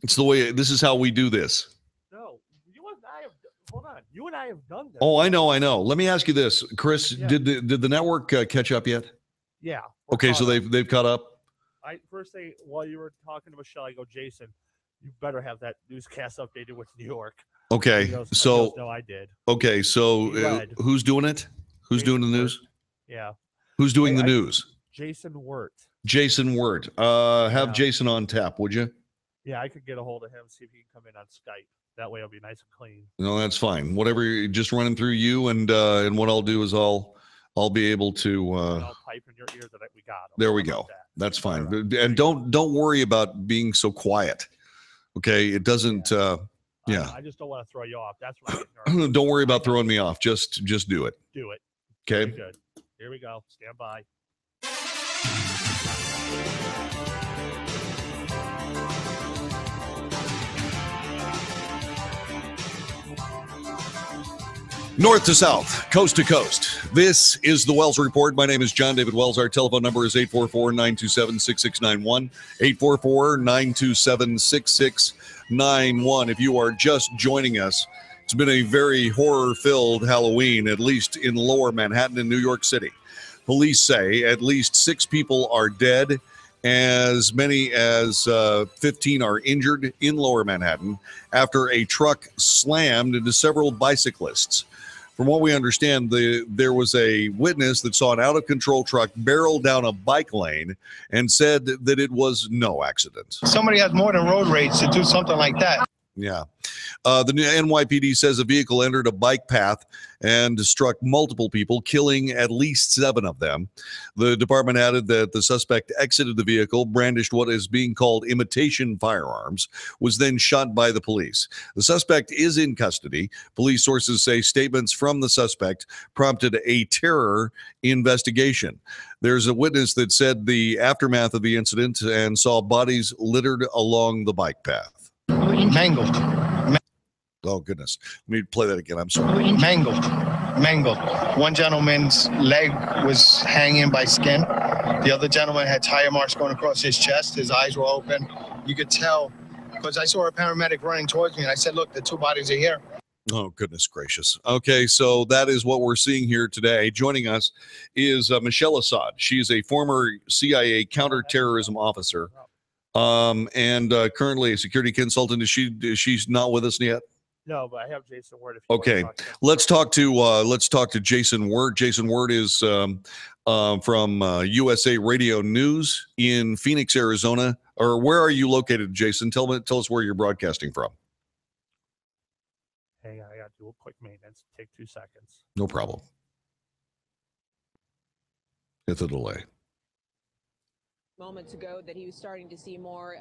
It's the way. This is how we do this. No, you and I have. Hold on. You and I have done this. Oh, I know. Let me ask you this, Chris. Yeah. Did the network catch up yet? Yeah. Okay, so they've caught up. First thing while you were talking to Michelle, I go, Jason, you better have that newscast updated with New York. Okay, He goes, so no, I did. Okay, so He read. who's doing it? Who's doing the news? Yeah. Who's doing the news? Jason Wirt. Jason Wirt. Have Yeah. Jason on tap, would you? Yeah, I could get a hold of him, see if he can come in on Skype. That way it'll be nice and clean. No, that's fine. Whatever, just run him through you, and what I'll do is I'll be able to. I'll pipe in your ear that we got him. There we go. That's fine. And don't worry about being so quiet. Okay, it doesn't. Yeah. I just don't want to throw you off. That's what I get nervous. Don't worry about throwing me off. Just do it. Do it. Okay. Very good. Here we go. Stand by. North to south, coast to coast. This is the Wells Report. My name is John David Wells. Our telephone number is 844-927-6691, 844-927-6691. If you are just joining us, it's been a very horror-filled Halloween, at least in lower Manhattan in New York City. Police say at least 6 people are dead. As many as 15 are injured in Lower Manhattan after a truck slammed into several bicyclists. From what we understand, there was a witness that saw an out-of-control truck barrel down a bike lane and said that it was no accident. Somebody has more than road rage to do something like that. Yeah. The NYPD says a vehicle entered a bike path and struck multiple people, killing at least 7 of them. The department added that the suspect exited the vehicle, brandished what is being called imitation firearms, was then shot by the police. The suspect is in custody. Police sources say statements from the suspect prompted a terror investigation. There's a witness that said the aftermath of the incident and saw bodies littered along the bike path. Mangled. Oh, goodness. Let me play that again. I'm sorry. Mangled. One gentleman's leg was hanging by skin. The other gentleman had tire marks going across his chest. His eyes were open. You could tell because I saw a paramedic running towards me, and I said, look, the 2 bodies are here. Oh, goodness gracious. Okay, so that is what we're seeing here today. Joining us is Michelle Assad. She is a former CIA counterterrorism officer. And currently a security consultant. She's not with us yet? No, but I have Jason Word. If you Okay, want to talk let's talk to Jason Word. Jason Word is from USA Radio News in Phoenix, Arizona. Or where are you located, Jason? Tell us where you're broadcasting from. Hang on, I got to do a quick maintenance. Take 2 seconds. No problem. It's a delay. Moments ago that he was starting to see more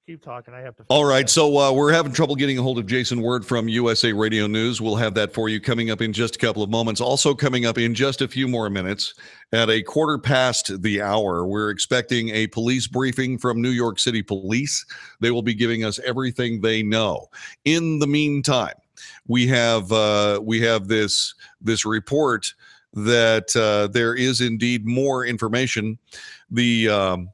Keep talking. I have to. All right. So we're having trouble getting a hold of Jason Word from USA Radio News. We'll have that for you coming up in just a couple of moments. Also coming up in just a few more minutes at 1:15 the hour, we're expecting a police briefing from New York City Police. They will be giving us everything they know. In the meantime, we have this report that there is indeed more information. The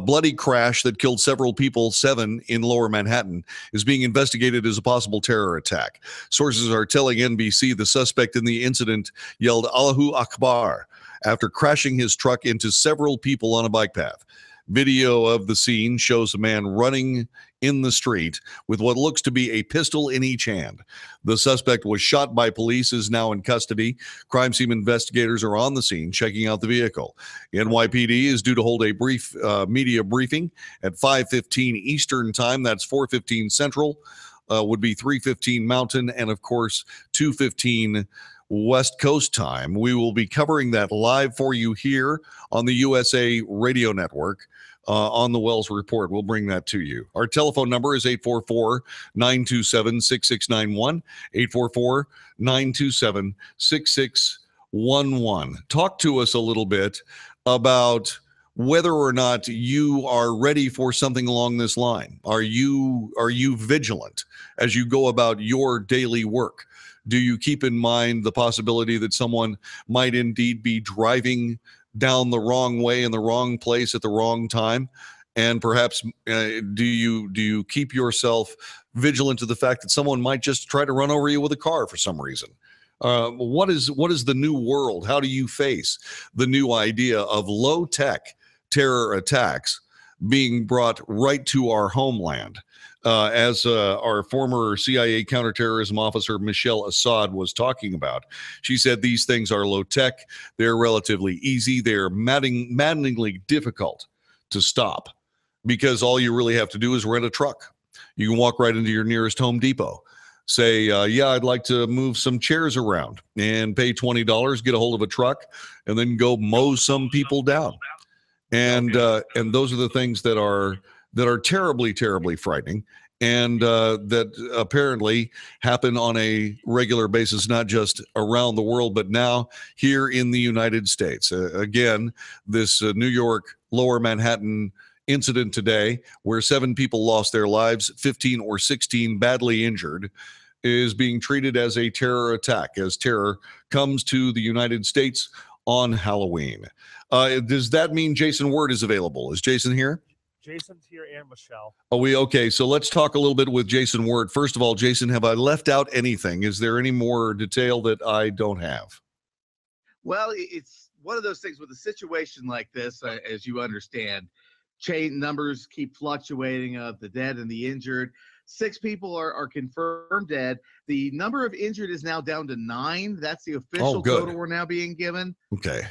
bloody crash that killed several people, 7 in Lower Manhattan, is being investigated as a possible terror attack. Sources are telling NBC the suspect in the incident yelled Allahu Akbar after crashing his truck into several people on a bike path. Video of the scene shows a man running in the street with what looks to be a pistol in each hand. The suspect was shot by police, is now in custody. Crime scene investigators are on the scene checking out the vehicle. NYPD is due to hold a brief media briefing at 5:15 Eastern time. That's 4:15 Central, would be 3:15 Mountain, and of course 2:15 West Coast time. We will be covering that live for you here on the USA Radio Network. On the Wells Report. We'll bring that to you. Our telephone number is 844-927-6691, 844-927-6611. Talk to us a little bit about whether or not you are ready for something along this line. Are you vigilant as you go about your daily work? Do you keep in mind the possibility that someone might indeed be driving down the wrong way in the wrong place at the wrong time? And perhaps do you keep yourself vigilant to the fact that someone might just try to run over you with a car for some reason? What is the new world? How do you face the new idea of low-tech terror attacks being brought right to our homeland? As our former CIA counterterrorism officer, Michelle Assad, was talking about. She said these things are low tech. They're relatively easy. They're maddeningly difficult to stop because all you really have to do is rent a truck. You can walk right into your nearest Home Depot. Say, yeah, I'd like to move some chairs around and pay $20, get a hold of a truck, and then go mow some people down. And those are the things that are terribly, terribly frightening, and that apparently happen on a regular basis, not just around the world, but now here in the United States. Again, this New York Lower Manhattan incident today, where 7 people lost their lives, 15 or 16 badly injured, is being treated as a terror attack, as terror comes to the United States on Halloween. Does that mean Jason Word is available? Is Jason here? Jason's here and Michelle. Okay, so let's talk a little bit with Jason Word. First of all, Jason, have I left out anything? Is there any more detail that I don't have? Well, it's one of those things with a situation like this, as you understand, chain numbers keep fluctuating of the dead and the injured. 6 people are confirmed dead. The number of injured is now down to 9. That's the official total we're now being given. Okay.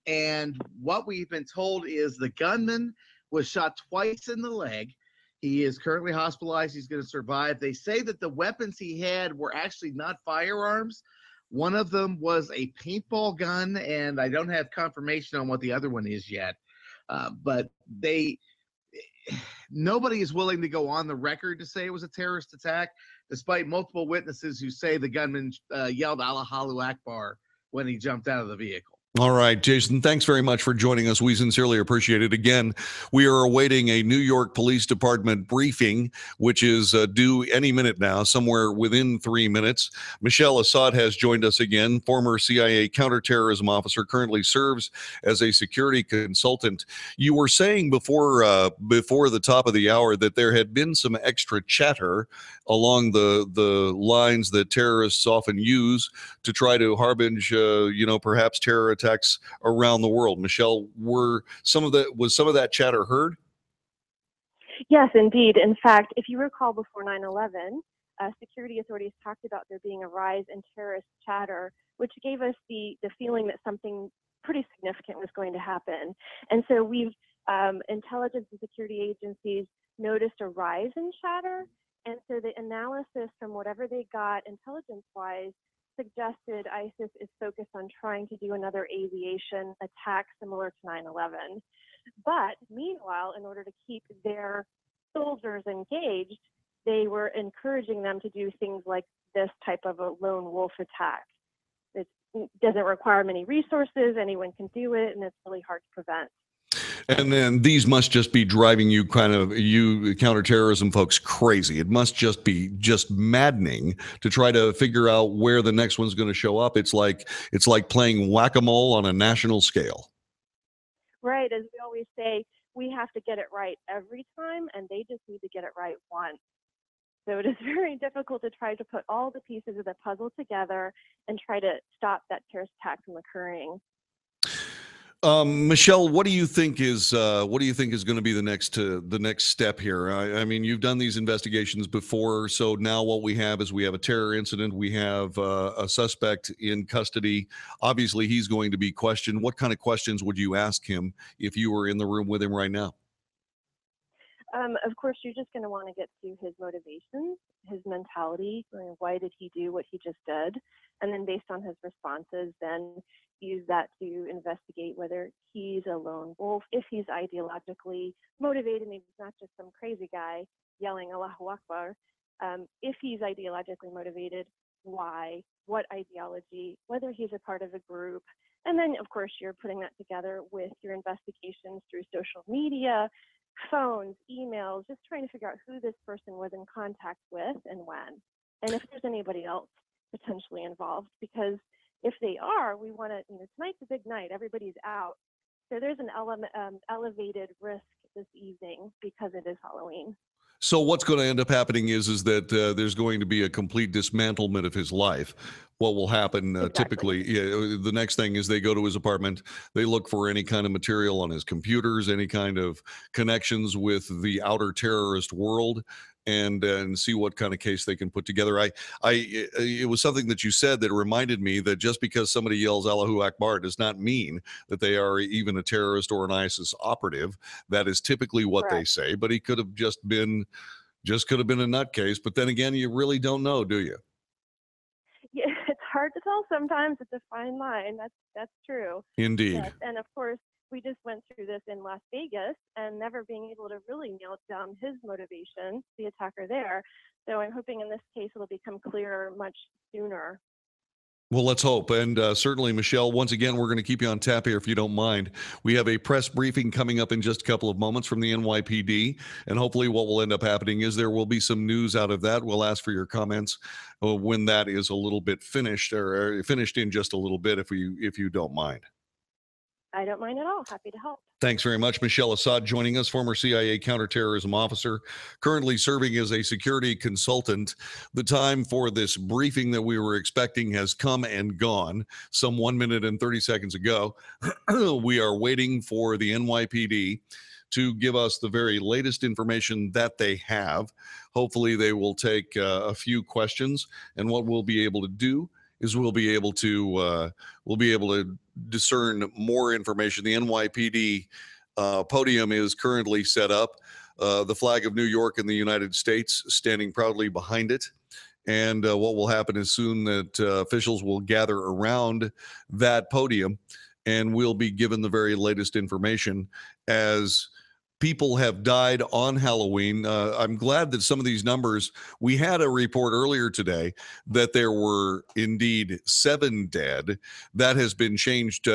And what we've been told is the gunman was shot twice in the leg. He is currently hospitalized. He's going to survive. They say that the weapons he had were actually not firearms. One of them was a paintball gun, and I don't have confirmation on what the other one is yet. But nobody is willing to go on the record to say it was a terrorist attack, despite multiple witnesses who say the gunman yelled Allahu Akbar when he jumped out of the vehicle. All right, Jason, thanks very much for joining us. We sincerely appreciate it. Again, we are awaiting a New York Police Department briefing, which is due any minute now, somewhere within 3 minutes. Michelle Assad has joined us again, former CIA counterterrorism officer, currently serves as a security consultant. You were saying before the top of the hour that there had been some extra chatter along the lines that terrorists often use to try to harbinge, perhaps terror attacks around the world. Michelle, was some of that chatter heard? Yes, indeed. In fact, if you recall, before 9/11, security authorities talked about there being a rise in terrorist chatter, which gave us the feeling that something pretty significant was going to happen. And so we've intelligence and security agencies noticed a rise in chatter. And so the analysis from whatever they got intelligence-wise suggested ISIS is focused on trying to do another aviation attack similar to 9/11. But meanwhile, in order to keep their soldiers engaged, they were encouraging them to do things like this type of a lone wolf attack. It doesn't require many resources, anyone can do it, and it's really hard to prevent. And then these must just be driving you counterterrorism folks crazy. It must just be maddening to try to figure out where the next one's going to show up. It's like playing whack-a-mole on a national scale. Right. As we always say, we have to get it right every time, and they just need to get it right once. So it is very difficult to try to put all the pieces of the puzzle together and try to stop that terrorist attack from occurring. Michelle, what do you think is going to be the next step here? I mean, you've done these investigations before, so now what we have is a terror incident. We have a suspect in custody. Obviously, he's going to be questioned. What kind of questions would you ask him if you were in the room with him right now? Of course, you're just going to want to get to his motivations, his mentality. Why did he do what he just did? And then based on his responses, then use that to investigate whether he's a lone wolf, if he's ideologically motivated, maybe he's not just some crazy guy yelling Allahu Akbar. If he's ideologically motivated, why, what ideology, whether he's a part of a group. And then, of course, you're putting that together with your investigations through social media, phones, emails, just trying to figure out who this person was in contact with and when, and if there's anybody else potentially involved. Because if they are, we want to, tonight's a big night, everybody's out, so there's an elevated risk this evening because it is Halloween. So what's going to end up happening is that there's going to be a complete dismantlement of his life. What will happen typically, the next thing is they go to his apartment, they look for any kind of material on his computers, any kind of connections with the outer terrorist world, and see what kind of case they can put together. It was something that you said that reminded me that just because somebody yells Allahu Akbar does not mean that they are even a terrorist or an ISIS operative. That is typically what they say, but he could have just been a nutcase. But then again, you really don't know, do you? Yeah, it's hard to tell sometimes. It's a fine line. That's true. Indeed. Yes. And of course, we just went through this in Las Vegas and never being able to really nail down his motivation, the attacker there. So I'm hoping in this case it'll become clearer much sooner. Well, let's hope. And certainly, Michelle, once again, we're going to keep you on tap here if you don't mind. We have a press briefing coming up in just a couple of moments from the NYPD. And hopefully what will end up happening is there will be some news out of that. We'll ask for your comments when that is a little bit finished, or finished in just a little bit, if you don't mind. I don't mind at all. Happy to help. Thanks very much. Michelle Assad joining us, former CIA counterterrorism officer, currently serving as a security consultant. The time for this briefing that we were expecting has come and gone some 1 minute and 30 seconds ago. We are waiting for the NYPD to give us the very latest information that they have. Hopefully they will take a few questions, and what we'll be able to do is we'll be able to discern more information. The NYPD podium is currently set up. The flag of New York and the United States standing proudly behind it. And what will happen is soon that officials will gather around that podium, and we'll be given the very latest information as people have died on Halloween. I'm glad that some of these numbers, we had a report earlier today that there were indeed 7 dead. That has been changed.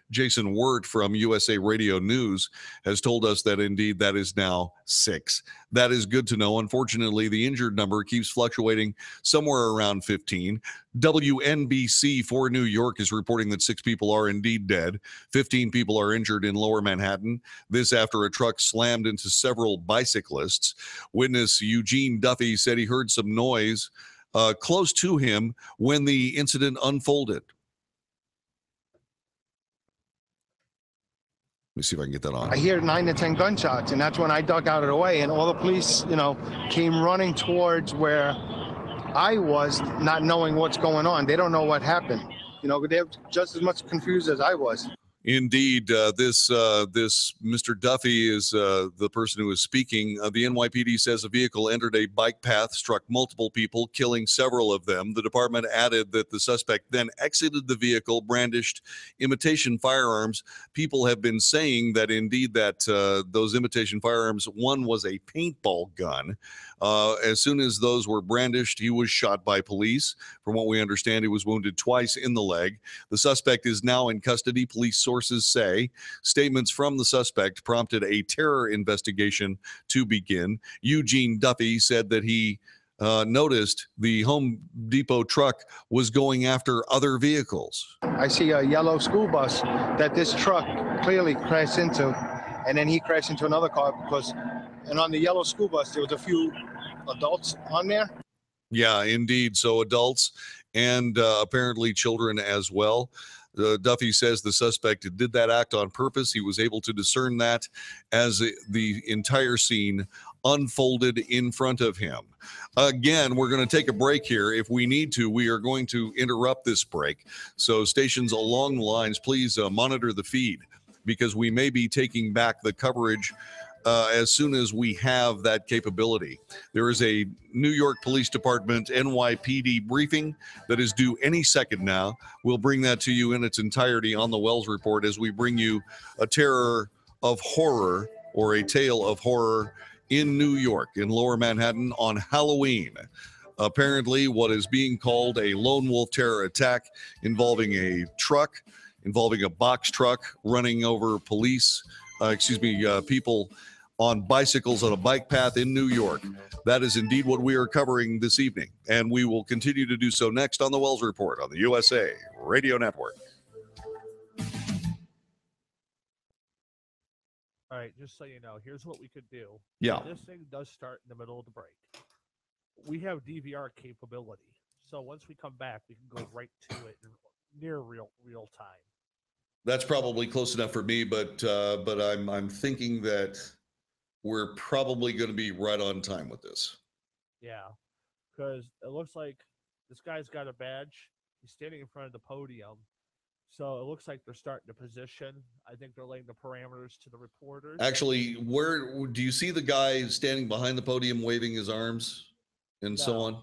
Jason Wirt from USA Radio News has told us that indeed that is now 6. That is good to know. Unfortunately, the injured number keeps fluctuating somewhere around 15. WNBC for New York is reporting that 6 people are indeed dead. 15 people are injured in Lower Manhattan. This after a truck slammed into several bicyclists. Witness Eugene Duffy said he heard some noise close to him when the incident unfolded. Let me see if I can get that on. I hear 9 to 10 gunshots, and that's when I ducked out of the way, and all the police, came running towards where I was, not knowing what's going on. They don't know what happened. They're just as much confused as I was. Indeed, this Mr. Duffy is the person who is speaking. The NYPD says a vehicle entered a bike path, struck multiple people, killing several of them. The department added that the suspect then exited the vehicle, brandished imitation firearms. People have been saying that indeed that those imitation firearms, one was a paintball gun. As soon as those were brandished, he was shot by police. From what we understand, he was wounded twice in the leg. The suspect is now in custody, police sources say. Statements from the suspect prompted a terror investigation to begin. Eugene Duffy said that he noticed the Home Depot truck was going after other vehicles. I see a yellow school bus that this truck clearly crashed into, and then he crashed into another car and on the yellow school bus, there was a few adults on there. Yeah, indeed. So adults and apparently children as well. Duffy says the suspect did that act on purpose. He was able to discern that as the entire scene unfolded in front of him. Again, we're going to take a break here. If we need to, we are going to interrupt this break. So stations along the lines, please monitor the feed, because we may be taking back the coverage as soon as we have that capability. There is a New York Police Department NYPD briefing that is due any second now. We'll bring that to you in its entirety on the Wells Report as we bring you a terror of horror, or a tale of horror in New York, in Lower Manhattan on Halloween. Apparently, what is being called a lone wolf terror attack involving a box truck running over people on bicycles on a bike path in New York. That is indeed what we are covering this evening, and we will continue to do so next on the Wells Report on the USA Radio Network. All right, just so you know, here's what we could do. Yeah. This thing does start in the middle of the break. We have DVR capability, so once we come back, we can go right to it in near real time. That's probably close enough for me, but I'm thinking that we're probably going to be right on time with this. Yeah, because it looks like this guy's got a badge. He's standing in front of the podium, so it looks like they're starting to position. I think they're laying the parameters to the reporters. Actually, where do you see the guy standing behind the podium waving his arms and so on?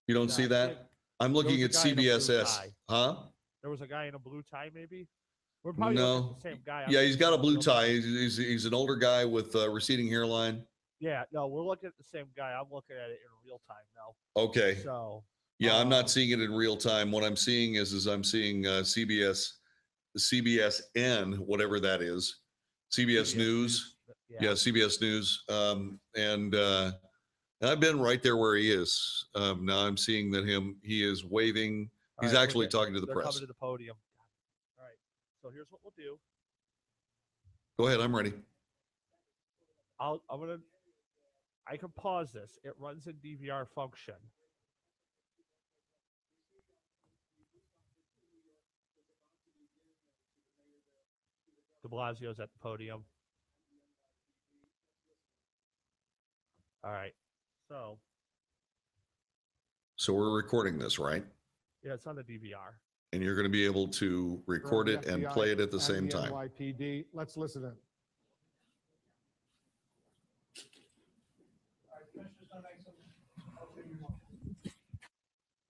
You don't see that? I'm looking at CBSS. Huh? There was a guy in a blue tie, maybe? We're probably looking at the same guy. Yeah, he's got a blue tie. He's an older guy with receding hairline. Yeah, no, we're looking at the same guy. I'm looking at it in real time now. Okay. So. Yeah, I'm not seeing it in real time. What I'm seeing is I'm seeing CBSN, whatever that is, CBS News. Yeah, CBS News. And I've been right there where he is. Now I'm seeing that he is waving. He's actually talking to the press. Coming to the podium. So here's what we'll do. Go ahead. I'm ready. I can pause this. It runs in DVR function. De Blasio's at the podium. All right. So we're recording this, right? Yeah, it's on the DVR. And you're going to be able to record it and play it at the same time. NYPD. Let's listen in.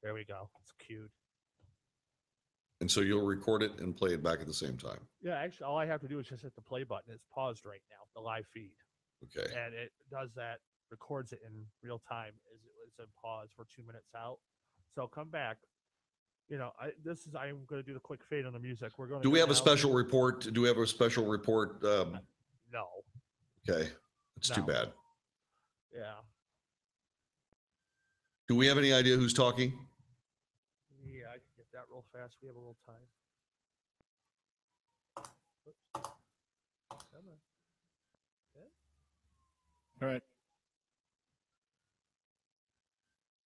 There we go. It's cued. And so you'll record it and play it back at the same time. Yeah, actually, all I have to do is just hit the play button. It's paused right now, the live feed. Okay. And it does that, records it in real time. It's in pause for 2 minutes out. So come back. You know, I'm going to do the quick fade on the music. We're going. Do we have a special report? Do we have a special report? No. Okay, it's too bad. Yeah. Do we have any idea who's talking? Yeah, I can get that real fast. We have a little time. Oops. Come on. Okay. All right.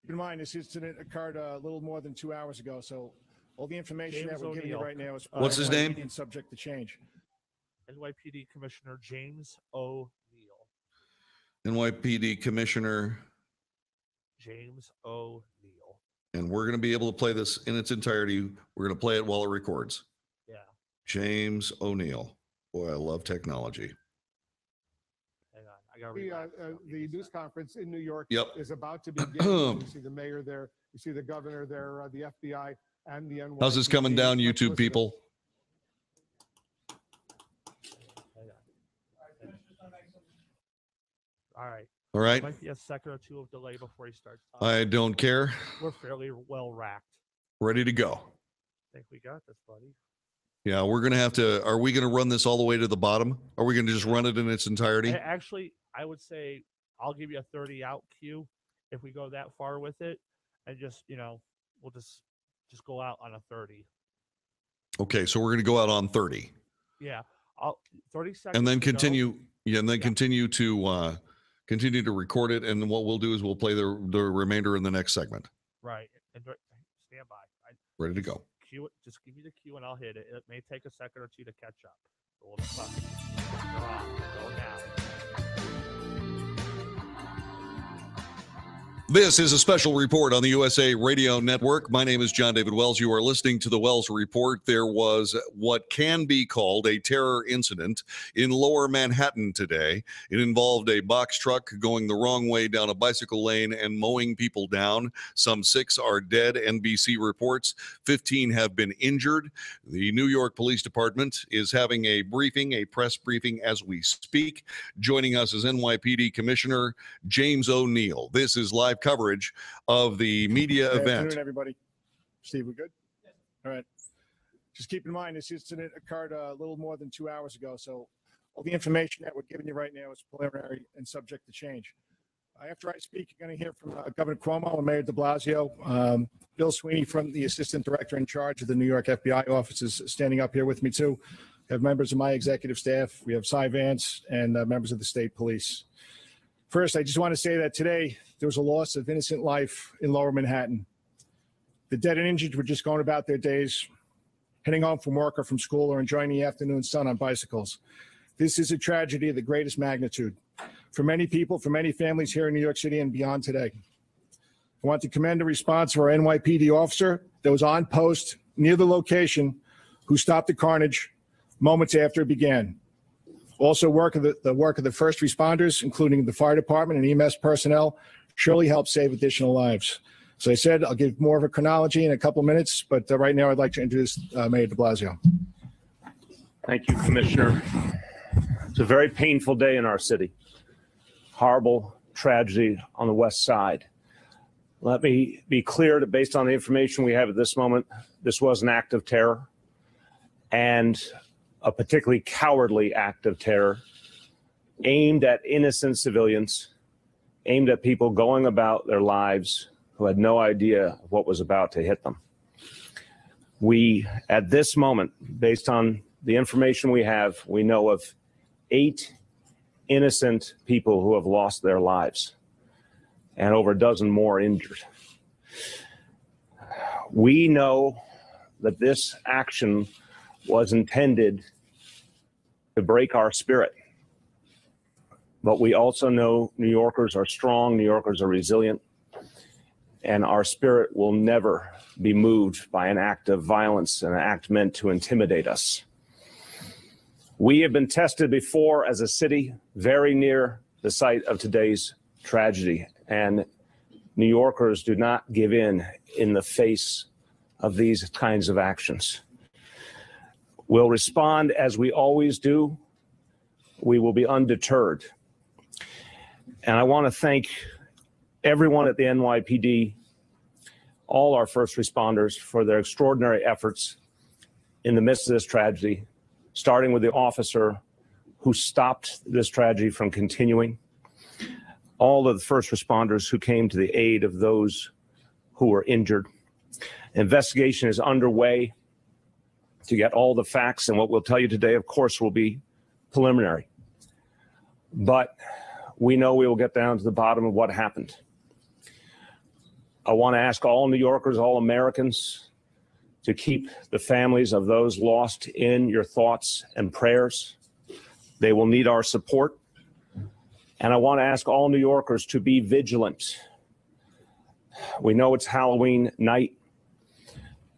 Keep in mind, this incident occurred a little more than 2 hours ago, so all the information James that we're giving you O'Neill. right now is What's his name? and subject to change. NYPD Commissioner James O'Neill. NYPD Commissioner. James O'Neill. And we're going to be able to play this in its entirety. We're going to play it while it records. Yeah. James O'Neill. Boy, I love technology. Hang on. I got to read The news conference in New York Yep. is about to begin. You see the mayor there. You see the governor there, the FBI, and the NYPD. How's this coming down, Let's YouTube listen. people? All right. All right. Might be a second or two of delay before he starts talking. I don't care. We're fairly well racked. Ready to go. I think we got this, buddy. Yeah, we're going to have to. Are we going to run this all the way to the bottom? Are we going to just run it in its entirety? Actually, I would say I'll give you a 30 out cue if we go that far with it, and just we'll just go out on a 30. Okay, so we're going to go out on 30. Yeah, 30 seconds. And then to go. continue. Yeah, and then continue to record it. And what we'll do is we'll play the remainder in the next segment. Right. And stand by. Ready to go. Cue it. Just give me the cue and I'll hit it. It may take a second or two to catch up. Roll the clock. You're on. Go now. This is a special report on the USA Radio Network. My name is John David Wells. You are listening to the Wells Report. There was what can be called a terror incident in Lower Manhattan today. It involved a box truck going the wrong way down a bicycle lane and mowing people down. Some 6 are dead, NBC reports. 15 have been injured. The New York Police Department is having a press briefing as we speak. Joining us is NYPD Commissioner James O'Neill. This is live coverage of the media Good event. afternoon, everybody. Steve, we good? All right. Just keep in mind, this incident occurred a little more than 2 hours ago, so all the information that we're giving you right now is preliminary and subject to change. After I speak, you're going to hear from Governor Cuomo and Mayor de Blasio. Bill Sweeney, from the Assistant Director in charge of the New York FBI office, is standing up here with me, too. We have members of my executive staff. We have Cy Vance and members of the state police. First, I just want to say that today there was a loss of innocent life in Lower Manhattan. The dead and injured were just going about their days, heading home from work or from school or enjoying the afternoon sun on bicycles. This is a tragedy of the greatest magnitude for many people, for many families here in New York City and beyond today. I want to commend the response of our NYPD officer that was on post near the location who stopped the carnage moments after it began. Also, the work of the first responders, including the fire department and EMS personnel, surely helped save additional lives. As I said, I'll give more of a chronology in a couple minutes, but right now I'd like to introduce Mayor de Blasio. Thank you, Commissioner. It's a very painful day in our city. Horrible tragedy on the West Side. Let me be clear that based on the information we have at this moment, this was an act of terror, and a particularly cowardly act of terror aimed at innocent civilians, aimed at people going about their lives who had no idea what was about to hit them. We, at this moment, based on the information we have, we know of 8 innocent people who have lost their lives and over a dozen more injured. We know that this action was intended to break our spirit. But we also know New Yorkers are strong, New Yorkers are resilient, and our spirit will never be moved by an act of violence, an act meant to intimidate us. We have been tested before as a city very near the site of today's tragedy, and New Yorkers do not give in the face of these kinds of actions. We'll respond as we always do. We will be undeterred. And I want to thank everyone at the NYPD, all our first responders, for their extraordinary efforts in the midst of this tragedy, starting with the officer who stopped this tragedy from continuing, all of the first responders who came to the aid of those who were injured. Investigation is underway to get all the facts, and what we'll tell you today, of course, will be preliminary. But we know we will get down to the bottom of what happened. I want to ask all New Yorkers, all Americans, to keep the families of those lost in your thoughts and prayers. They will need our support. And I want to ask all New Yorkers to be vigilant. We know it's Halloween night,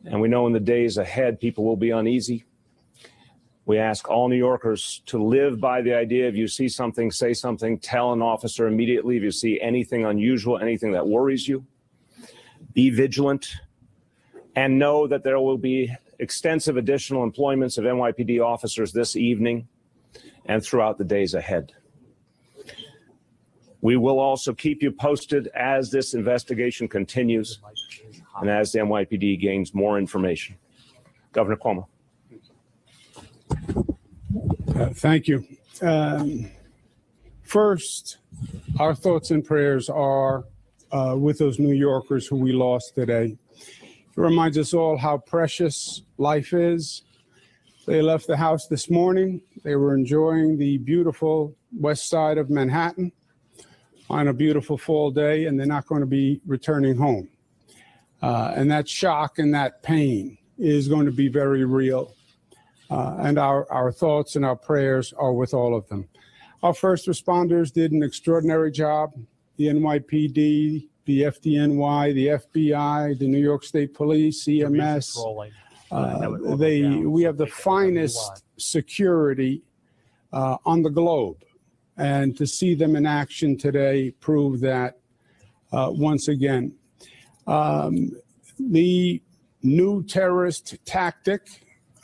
and we know in the days ahead people will be uneasy. We ask all New Yorkers to live by the idea: if you see something, say something, tell an officer immediately. If you see anything unusual, anything that worries you, be vigilant, and know that there will be extensive additional employments of NYPD officers this evening and throughout the days ahead. We will also keep you posted as this investigation continues and as the NYPD gains more information. Governor Cuomo. Thank you. First, our thoughts and prayers are with those New Yorkers who we lost today. It reminds us all how precious life is. They left the house this morning. They were enjoying the beautiful west side of Manhattan on a beautiful fall day, and they're not going to be returning home. And that shock and that pain is going to be very real. And our thoughts and our prayers are with all of them. Our first responders did an extraordinary job. The NYPD, the FDNY, the FBI, the New York State Police, CMS. We have the finest security on the globe. And to see them in action today proved that once again. The new terrorist tactic,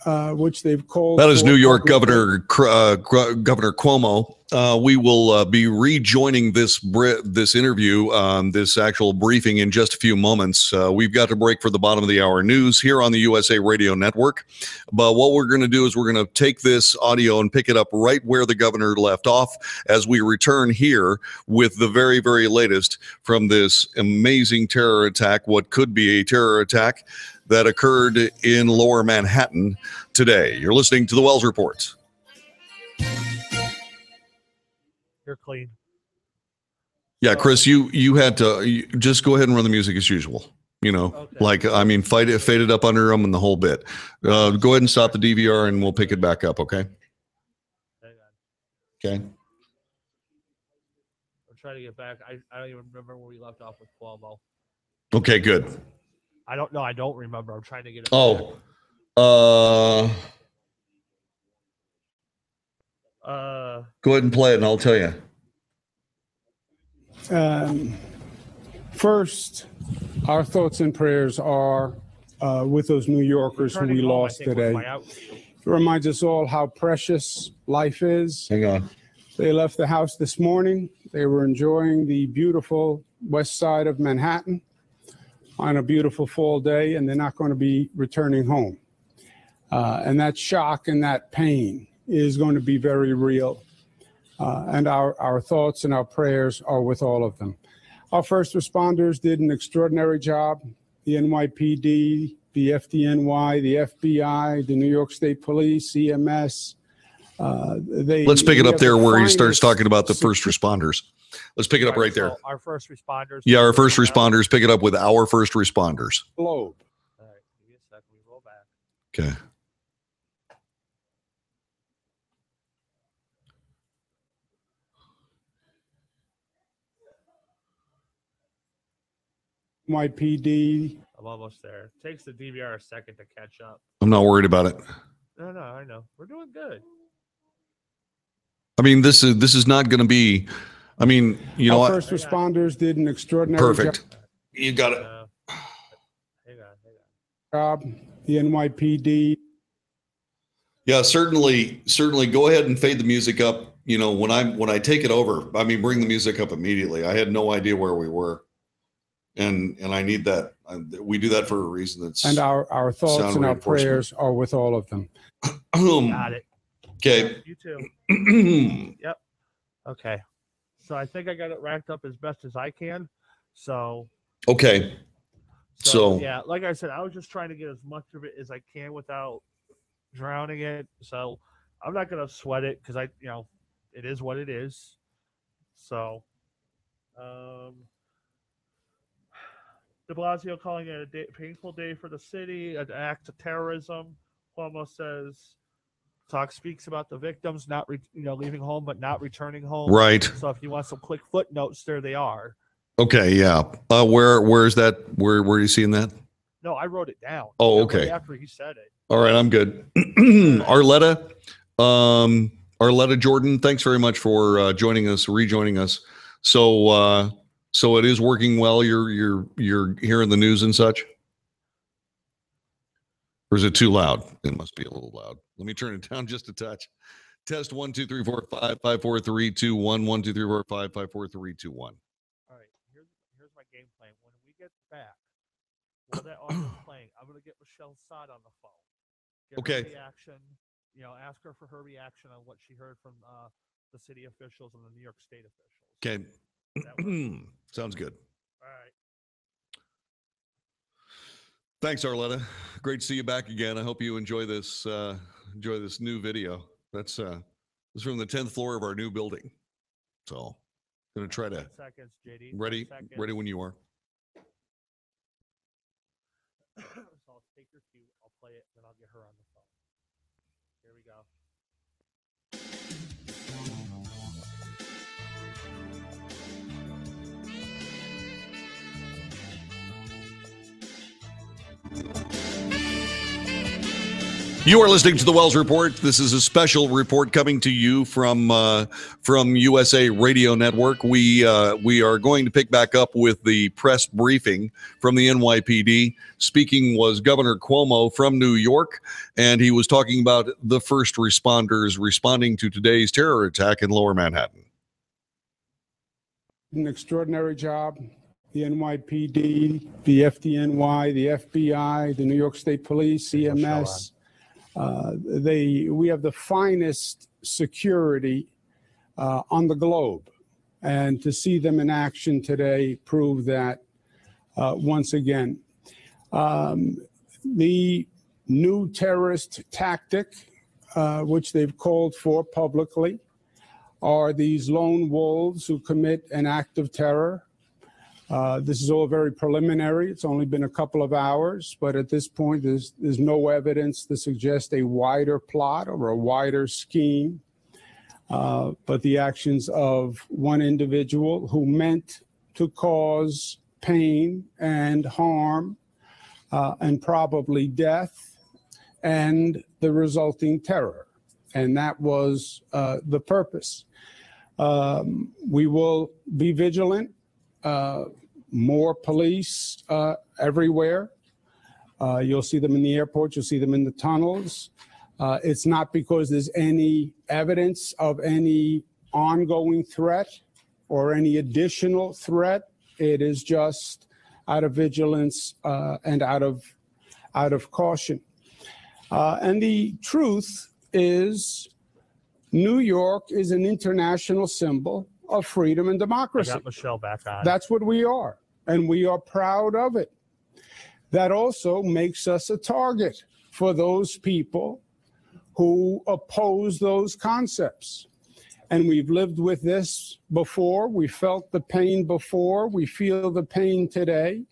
which they've called. That is New York Governor Cuomo. We will be rejoining this interview, this actual briefing, in just a few moments. We've got to break for the bottom of the hour news here on the USA Radio Network. But what we're going to do is we're going to take this audio and pick it up right where the governor left off as we return here with the very, very latest from this amazing terror attack, what could be a terror attack that occurred in Lower Manhattan today. You're listening to the Wells Report. You're clean. Yeah, Chris, you had to just go ahead and run the music as usual. You know, okay. Like, I mean, fade it up under them and the whole bit. Go ahead and stop the DVR and we'll pick it back up, okay? Okay. I'm trying to get back. I don't even remember where we left off with Cuomo. Okay, good. I don't know. I don't remember. I'm trying to get it. Oh. Go ahead and play it and I'll tell you. First, our thoughts and prayers are with those New Yorkers who we lost today. It reminds us all how precious life is. Hang on. They left the house this morning. They were enjoying the beautiful west side of Manhattan on a beautiful fall day, and they're not going to be returning home. And that shock and that pain is going to be very real. And our thoughts and our prayers are with all of them. Our first responders did an extraordinary job. The NYPD, the FDNY, the FBI, the New York State Police, CMS. Let's pick it up there where he starts talking about the first responders. Let's pick it up right there. So our first responders. Yeah, our first responders. Pick it up with our first responders. Globe. All right, give me a second. We roll back. Okay. NYPD. I'm almost there. It takes the DVR a second to catch up. I'm not worried about it. No, I know. We're doing good. I mean, this is not going to be. I mean, you know Our what? first responders did an extraordinary Perfect. You got it. Hang on. job. The NYPD. Yeah, certainly. Go ahead and fade the music up. You know, when I take it over, I mean, bring the music up immediately. I had no idea where we were, and I need that. We do that for a reason. That's And our thoughts sound and our reinforcement. prayers are with all of them. Got it. Okay. You too. Yep. Okay. So I think I got it racked up as best as I can. So. Okay. So yeah, like I said, I was just trying to get as much of it as I can without drowning it. So I'm not gonna sweat it because it is what it is. So, De Blasio calling it a painful day for the city, an act of terrorism. Cuomo says, speaks about the victims not leaving home but not returning home. Right. So if you want some quick footnotes, there they are. okay, yeah. Where is that? Where are you seeing that? No, I wrote it down. Oh, Right okay. after he said it. All right, I'm good. Arletta Jordan, thanks very much for rejoining us. So it is working well. You're hearing the news and such. Or is it too loud? It must be a little loud. Let me turn it down just a touch. Test 1 2 3 4 5 5 4 3 2 1 1 2 3 4 5 5 4 3 2 1. All right, here's my game plan. When we get back, while that audio's playing, I'm gonna get Michelle Sod on the phone. Get Okay. her reaction. Ask her for her reaction on what she heard from the city officials and the New York State officials. Okay. Sounds good. All right. Thanks, Arletta. Great to see you back again. I hope you enjoy this new video. That's this is from the 10th floor of our new building. So gonna try to 10 seconds, JD. 10 ready seconds. when you are. So I'll take your cue, I'll play it, then I'll get her on the phone. Here we go. You are listening to the Wells Report. This is a special report coming to you from USA Radio Network. We are going to pick back up with the press briefing from the NYPD. Speaking was Governor Cuomo from New York, and he was talking about the first responders responding to today's terror attack in Lower Manhattan. An extraordinary job. The NYPD, the FDNY, the FBI, the New York State Police, CMS. We have the finest security on the globe, and to see them in action today prove that once again. The new terrorist tactic, which they've called for publicly, are these lone wolves who commit an act of terror. This is all very preliminary. It's only been a couple of hours, but at this point, there's no evidence to suggest a wider plot or a wider scheme. But the actions of one individual who meant to cause pain and harm and probably death and the resulting terror. And that was the purpose. We will be vigilant. More police everywhere. You'll see them in the airport. You'll see them in the tunnels. It's not because there's any evidence of any ongoing threat or any additional threat. It is just out of vigilance and out of caution. And the truth is, New York is an international symbol of freedom and democracy. I got Michelle back on. That's what we are, and we are proud of it. that also makes us a target for those people who oppose those concepts. And we've lived with this before. We felt the pain before. We feel the pain today.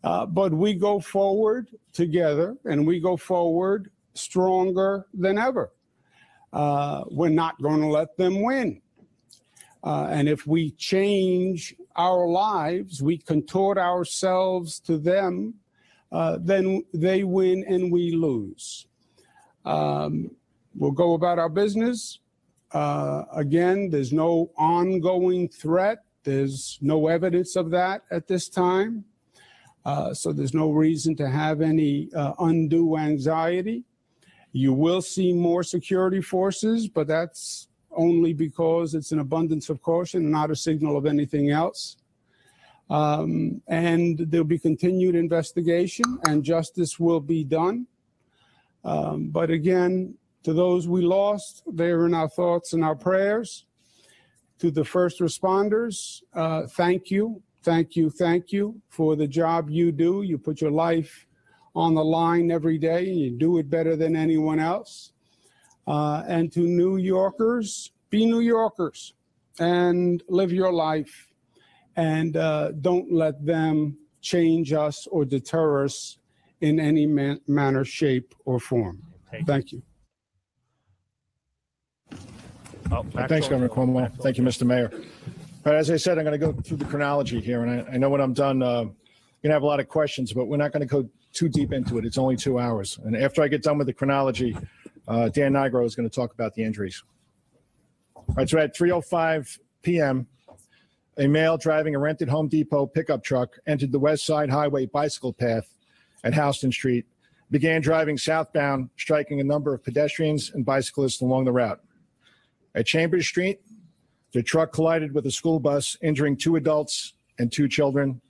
But we go forward together, and we go forward stronger than ever. We're not going to let them win. And if we change our lives, we contort ourselves to them, then they win and we lose. We'll go about our business. Again, there's no ongoing threat. There's no evidence of that at this time. So there's no reason to have any undue anxiety. You will see more security forces, but that's only because it's an abundance of caution, not a signal of anything else. And there'll be continued investigation and justice will be done. But again, to those we lost, they're in our thoughts and our prayers. To the first responders, thank you, thank you, thank you for the job you do. You put your life on the line every day, and you do it better than anyone else. And to New Yorkers, be New Yorkers and live your life, and don't let them change us or deter us in any manner, shape, or form. Thank you. Thanks, Governor Cuomo. Thank you, Mr. Mayor. All right, as I said, I'm going to go through the chronology here, and I know when I'm done, you're going to have a lot of questions, but we're not going to go too deep into it. It's only 2 hours. And after I get done with the chronology, Dan Nigro is going to talk about the injuries. All right, so at 3:05 p.m., a male driving a rented Home Depot pickup truck entered the West Side Highway bicycle path at Houston Street, began driving southbound, striking a number of pedestrians and bicyclists along the route. At Chambers Street, the truck collided with a school bus, injuring 2 adults and 2 children.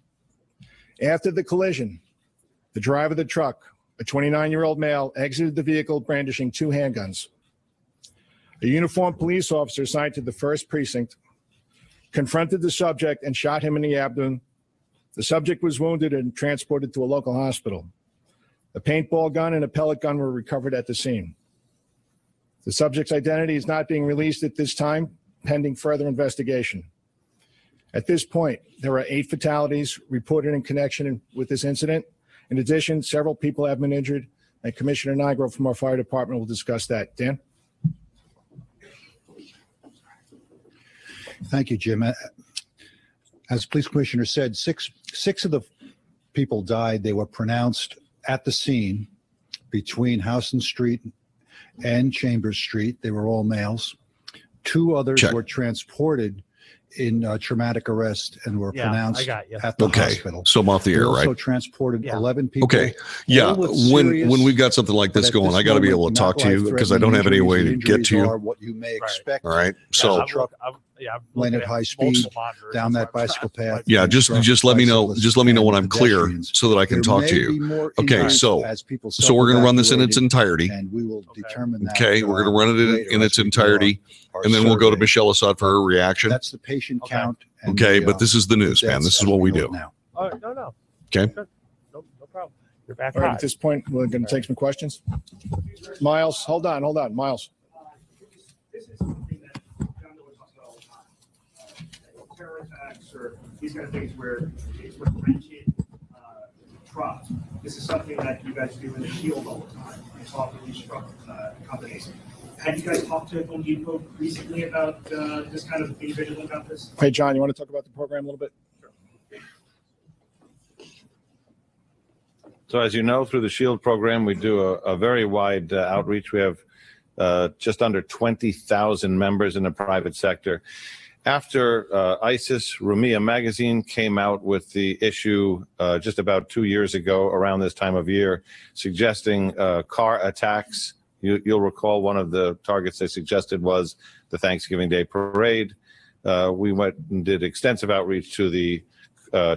After the collision, the driver of the truck, a 29-year-old male, exited the vehicle brandishing 2 handguns. A uniformed police officer assigned to the 1st Precinct confronted the subject and shot him in the abdomen. The subject was wounded and transported to a local hospital. A paintball gun and a pellet gun were recovered at the scene. The subject's identity is not being released at this time, pending further investigation. At this point, there are 8 fatalities reported in connection with this incident. In addition, several people have been injured, and Commissioner Nigro from our fire department will discuss that. Dan? Thank you, Jim. As the police commissioner said, six of the people died. They were pronounced at the scene between Houston Street and Chambers Street. They were all males. 2 others were transported in traumatic arrest and were pronounced at the hospital. So I'm off the air, right? Also transported 11 people. Okay. Yeah. When we've got something like this going, I got to be able to talk to you because I don't have any way to get to you. What you may expect. All right. So went at high speed down that bicycle path. Yeah, just let me know. Just let me know when I'm clear so that I can talk to you. Okay, so we're going to run this in its entirety. And we will determine that. Okay, we're going to run it in its entirety, and then we'll go to Michelle Assad for her reaction. That's the patient count. Okay, but this is the news, man. This is what we do. No. Okay. No problem. You're back. All right, at this point, we're going to take some questions. Miles, hold on. Miles. This is something that John Miller talks about all the time. Terror attacks or these kind of things where it's rented trucks. This is something that you guys do in the field all the time. You talk with these truck companies. Have you guys talked to Home Depot recently about this kind of being vigilant about this? Hey, John, you want to talk about the program a little bit? So as you know, through the SHIELD program, we do a very wide outreach. We have just under 20,000 members in the private sector. After ISIS, Rumiyah magazine came out with the issue just about 2 years ago around this time of year, suggesting car attacks. You'll recall one of the targets they suggested was the Thanksgiving Day parade. We went and did extensive outreach to the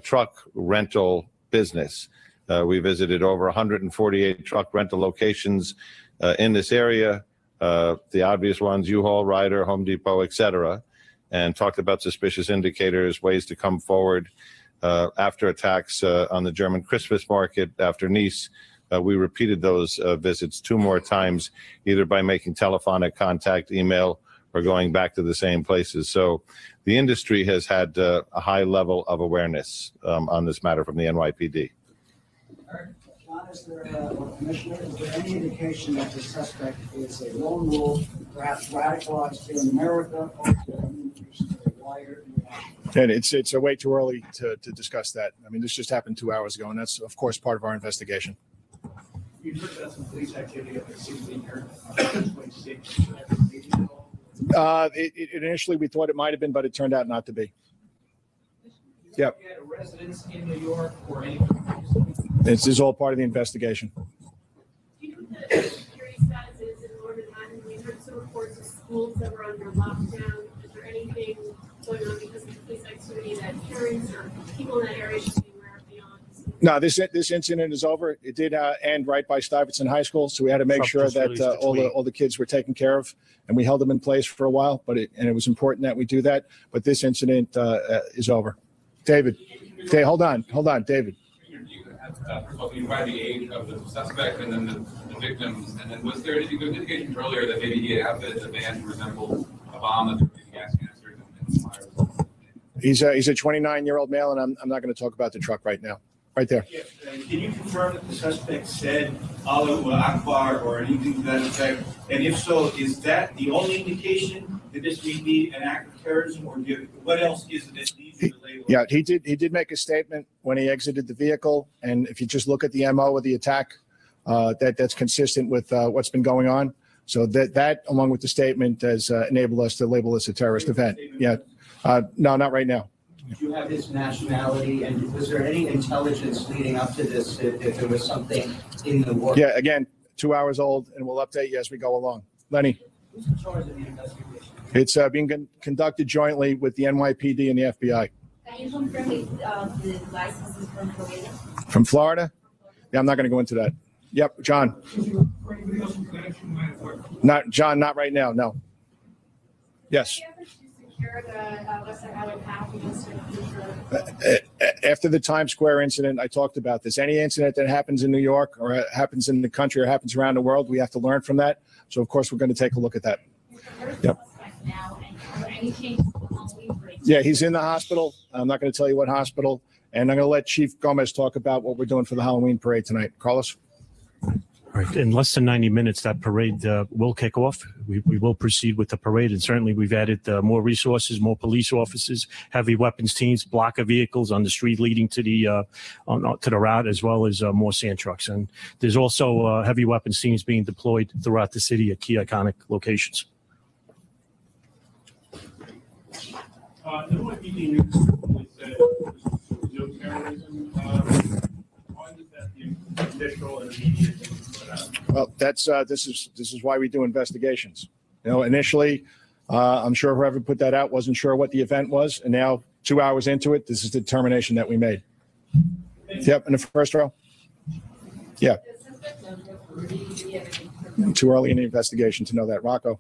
truck rental business. We visited over 148 truck rental locations in this area, the obvious ones, U-Haul, Ryder, Home Depot, etc., and talked about suspicious indicators, ways to come forward. After attacks on the German Christmas market, after Nice, we repeated those visits 2 more times, either by making telephonic contact, email, or going back to the same places. So the industry has had a high level of awareness on this matter from the NYPD. John, Commissioner, is there any indication that the suspect is a lone wolf, perhaps radicalized here in America, or is there any indication of a wider reaction? And it's way too early to discuss that. I mean, this just happened 2 hours ago, and that's, of course, part of our investigation. You've heard about some police activity up at 16 here, 26. Initially, we thought it might have been, but it turned out not to be. Yep. You had a residence in New York or any? This is all part of the investigation. Do you know what the security status is in Northern Ireland? We heard some reports of schools that were under lockdown. Is there anything going on because of the police activity that parents or people in that area should be aware of beyond? No, this incident is over. It did end right by Stuyvesant High School, so we had to make sure that all the kids were taken care of, and we held them in place for a while. But it was important that we do that. But this incident is over. David, hold on, David. First of all, can you provide the age of the suspect and then the victims? And then was there indications earlier that maybe he had the van resembled a bomb that was gas canisters and fires? He's a 29-year-old male, and I'm not going to talk about the truck right now. Right there. Yeah. Can you confirm that the suspect said Allahu Akbar or anything to that effect? And if so, is that the only indication that this may be an act of terrorism, or what else is it that needs to be labeled? Yeah, he did make a statement when he exited the vehicle, and if you just look at the MO of the attack, that's consistent with what's been going on. So that along with the statement has enabled us to label this a terrorist event. Yeah, no, not right now. Do you have his nationality, and was there any intelligence leading up to this if there was something in the work? Yeah, again, 2 hours old, and we'll update you as we go along. Lenny. Who's in charge of the investigation? It's being conducted jointly with the NYPD and the FBI. Can you confirm the licenses from Florida? From Florida? Yeah, I'm not going to go into that. Yep, John. Not right now, no. Yes. After the Times Square incident, I talked about this. Any incident that happens in New York or happens in the country or happens around the world, we have to learn from that. So, of course, we're going to take a look at that. Yep. Yeah, he's in the hospital. I'm not going to tell you what hospital. And I'm going to let Chief Gomez talk about what we're doing for the Halloween parade tonight. Carlos? All right. In less than 90 minutes, that parade will kick off. We will proceed with the parade, and certainly we've added more resources, more police officers, heavy weapons teams, blocker vehicles on the street leading to the route, as well as more sand trucks. And there's also heavy weapons teams being deployed throughout the city at key iconic locations. The NYPD news said no terrorism. Why is that the official and immediate thing to put out? Well, this is why we do investigations. You know, initially, I'm sure whoever put that out wasn't sure what the event was, and now 2 hours into it, this is the determination that we made. Yep, in the first row. Yeah. Too early in the investigation to know that. Rocco.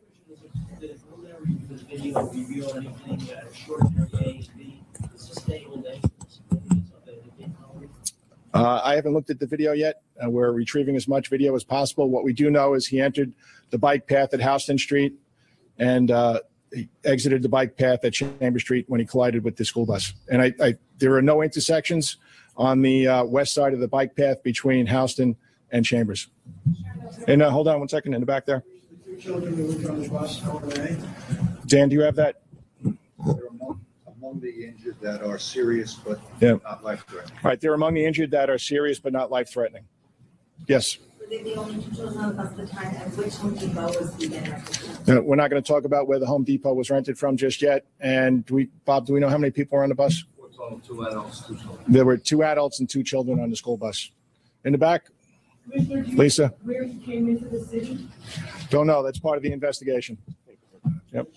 I haven't looked at the video yet. We're retrieving as much video as possible. What we do know is he entered the bike path at Houston Street and he exited the bike path at Chambers Street when he collided with the school bus. And there are no intersections on the west side of the bike path between Houston and Chambers. And hold on one second, in the back there. Dan, do you have that? They're among the injured that are serious but not life-threatening. All right, they're among the injured that are serious but not life-threatening. Yes. Were they the only two children on the bus at the time, and which Home Depot was the vendor? We're not going to talk about where the Home Depot was rented from just yet. And Bob, do we know how many people were on the bus? 2 adults, 2 children. There were 2 adults and 2 children on the school bus. In the back? Lisa? Where he came into the city? Don't know. That's part of the investigation. Yep.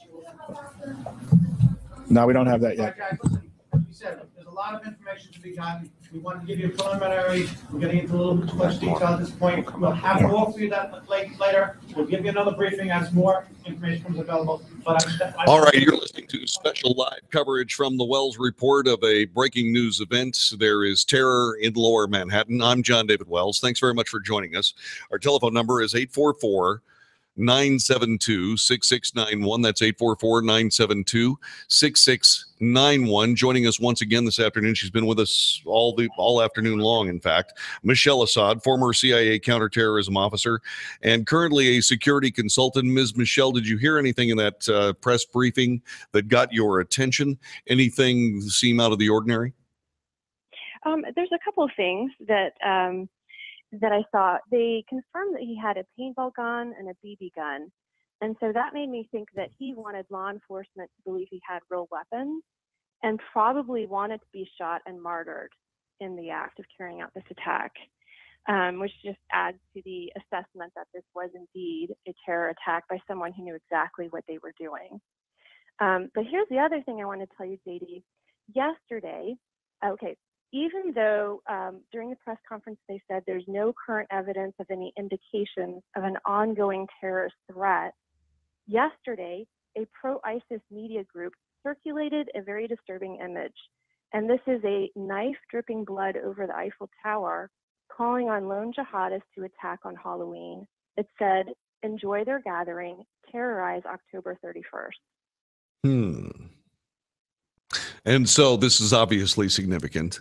No, we don't have that yet. Listen, as we said, there's a lot of information to be gotten. We wanted to give you a preliminary. We're getting into a little bit too much detail at this point. We'll have to offer you that later. We'll give you another briefing as more information comes available. All right, you're listening to special live coverage from the Wells Report of a breaking news event. There is terror in Lower Manhattan. I'm John David Wells. Thanks very much for joining us. Our telephone number is 844-972-6691. That's 844-972-6691. Joining us once again this afternoon. She's been with us all afternoon long, in fact. Michelle Assad, former CIA counterterrorism officer and currently a security consultant. Ms. Michelle, did you hear anything in that press briefing that got your attention? Anything seem out of the ordinary? There's a couple of things that I saw. They confirmed that he had a paintball gun and a BB gun. And so that made me think that he wanted law enforcement to believe he had real weapons and probably wanted to be shot and martyred in the act of carrying out this attack, which just adds to the assessment that this was indeed a terror attack by someone who knew exactly what they were doing. But here's the other thing I want to tell you, JD. Yesterday, even though during the press conference they said there's no current evidence of any indications of an ongoing terrorist threat, yesterday a pro-ISIS media group circulated a very disturbing image. And this is a knife dripping blood over the Eiffel Tower calling on lone jihadists to attack on Halloween. It said, "Enjoy their gathering, terrorize October 31st. And so this is obviously significant.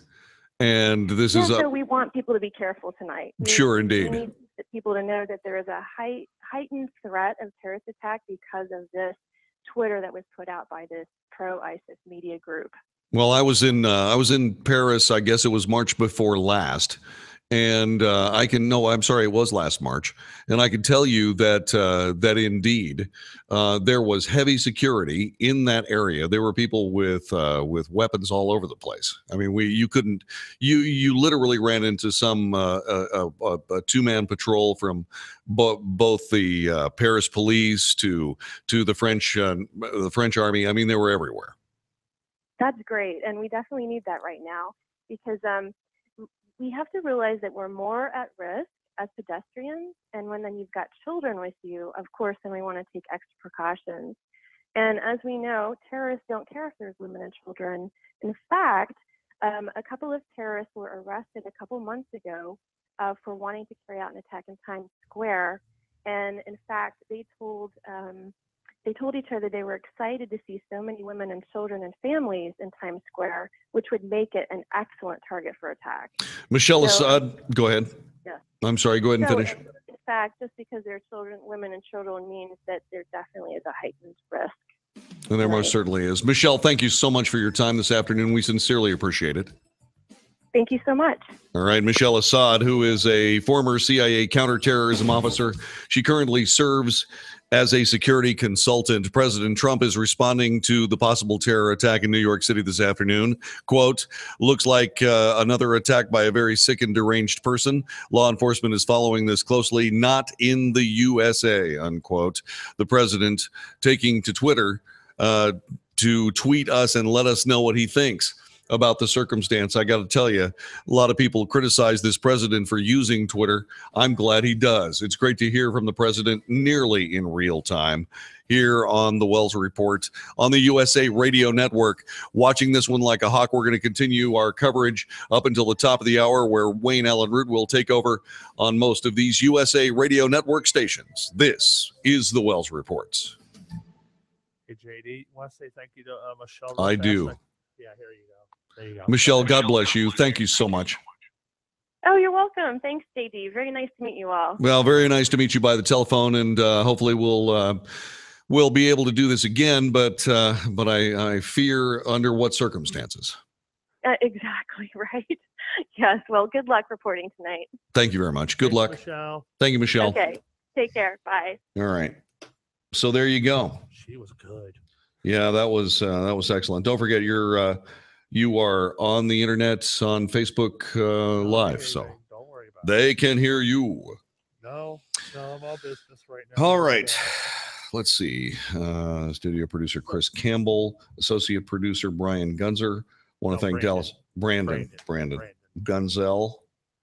And this is so we want people to be careful tonight. Sure, indeed. We need people to know that there is a heightened threat of terrorist attack because of this Twitter that was put out by this pro-ISIS media group. Well, I was in Paris. I guess it was March before last, and it was last March, and I can tell you that that indeed there was heavy security in that area. There were people with weapons all over the place. I mean, you literally ran into some a two-man patrol from both the Paris police to the French army. I mean, they were everywhere. That's great, and we definitely need that right now because we have to realize that we're more at risk as pedestrians, and when then you've got children with you, of course, then we want to take extra precautions. And as we know, terrorists don't care if there's women and children. In fact, a couple of terrorists were arrested a couple months ago for wanting to carry out an attack in Times Square, and in fact, they told each other they were excited to see so many women and children and families in Times Square, which would make it an excellent target for attack. Michelle Assad, go ahead. Yeah. I'm sorry, go ahead and finish. In fact, just because there are women and children means that there definitely is a heightened risk. And there most certainly is. Michelle, thank you so much for your time this afternoon. We sincerely appreciate it. Thank you so much. All right, Michelle Assad, who is a former CIA counterterrorism officer. She currently serves as a security consultant. President Trump is responding to the possible terror attack in New York City this afternoon. Quote, looks like another attack by a very sick and deranged person. Law enforcement is following this closely, not in the USA, unquote. The president taking to Twitter to tweet us and let us know what he thinks about the circumstance. I got to tell you, a lot of people criticize this president for using Twitter. I'm glad he does. It's great to hear from the president nearly in real time here on the Wells Report on the USA Radio Network. Watching this one like a hawk, we're going to continue our coverage up until the top of the hour where Wayne Allen Root will take over on most of these USA Radio Network stations. This is the Wells Report. Hey, JD, want to say thank you to Michelle? I do. Yeah, here you go. There you go. Michelle, God bless you. Thank you so much. Oh, you're welcome. Thanks, JD. Very nice to meet you all. Well, very nice to meet you by the telephone, and hopefully we'll be able to do this again. But I fear under what circumstances. Exactly right. Yes. Well, good luck reporting tonight. Thank you very much. Good luck. Michelle. Thank you, Michelle. Okay. Take care. Bye. All right. So there you go. She was good. Yeah, that was excellent. Don't forget you are on the internet on Facebook Live, so don't worry about they can hear you. No, I'm all business right now. All right. Let's see. Studio producer Chris Campbell, associate producer Brian Gunzer. Want to thank Dallas Brandon Gunzel.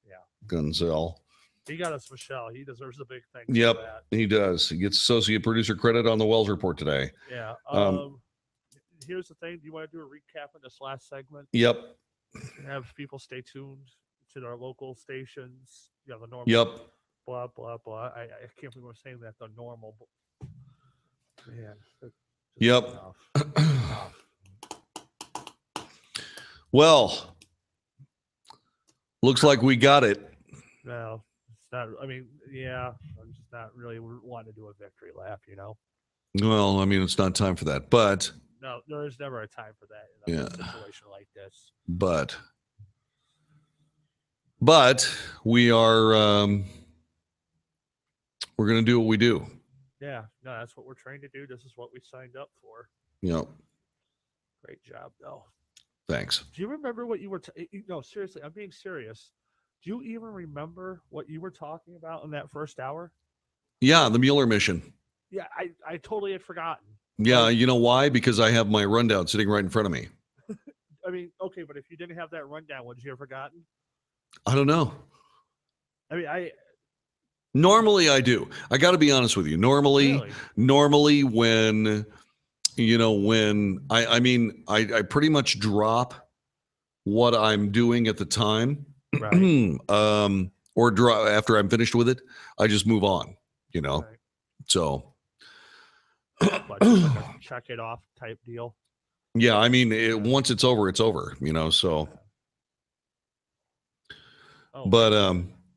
Yeah. Gunzel. He got us Michelle. He deserves a big thanks. For Yep, that. he does. He gets associate producer credit on the Wells Report today. Yeah. Here's the thing. Do you want to do a recap of this last segment? Yep. Have people stay tuned to our local stations. The normal. Yep. Blah blah blah. I can't believe we're saying that. The normal. Man. Yep. Well, looks like we got it. No, it's not. I mean, yeah, I'm just not really wanting to do a victory lap, Well, I mean, it's not time for that, but No, there is never a time for that in a situation like this. But we are we're going to do what we do. Yeah, no, that's what we're trying to do. This is what we signed up for. Yep. Great job, though. Thanks. Do you remember what you were? No, seriously, I'm being serious. Do you even remember what you were talking about in that first hour? Yeah, the Mueller mission. Yeah, I totally had forgotten. Yeah, you know why? Because I have my rundown sitting right in front of me. I mean, okay, but if you didn't have that rundown, would you have forgotten? I don't know. I mean, Normally I do. I got to be honest with you. Normally when, I pretty much drop what I'm doing at the time, right. or draw after I'm finished with it. I just move on, Right. So. Like a check it off type deal. Yeah, I mean, once it's over, so. Oh.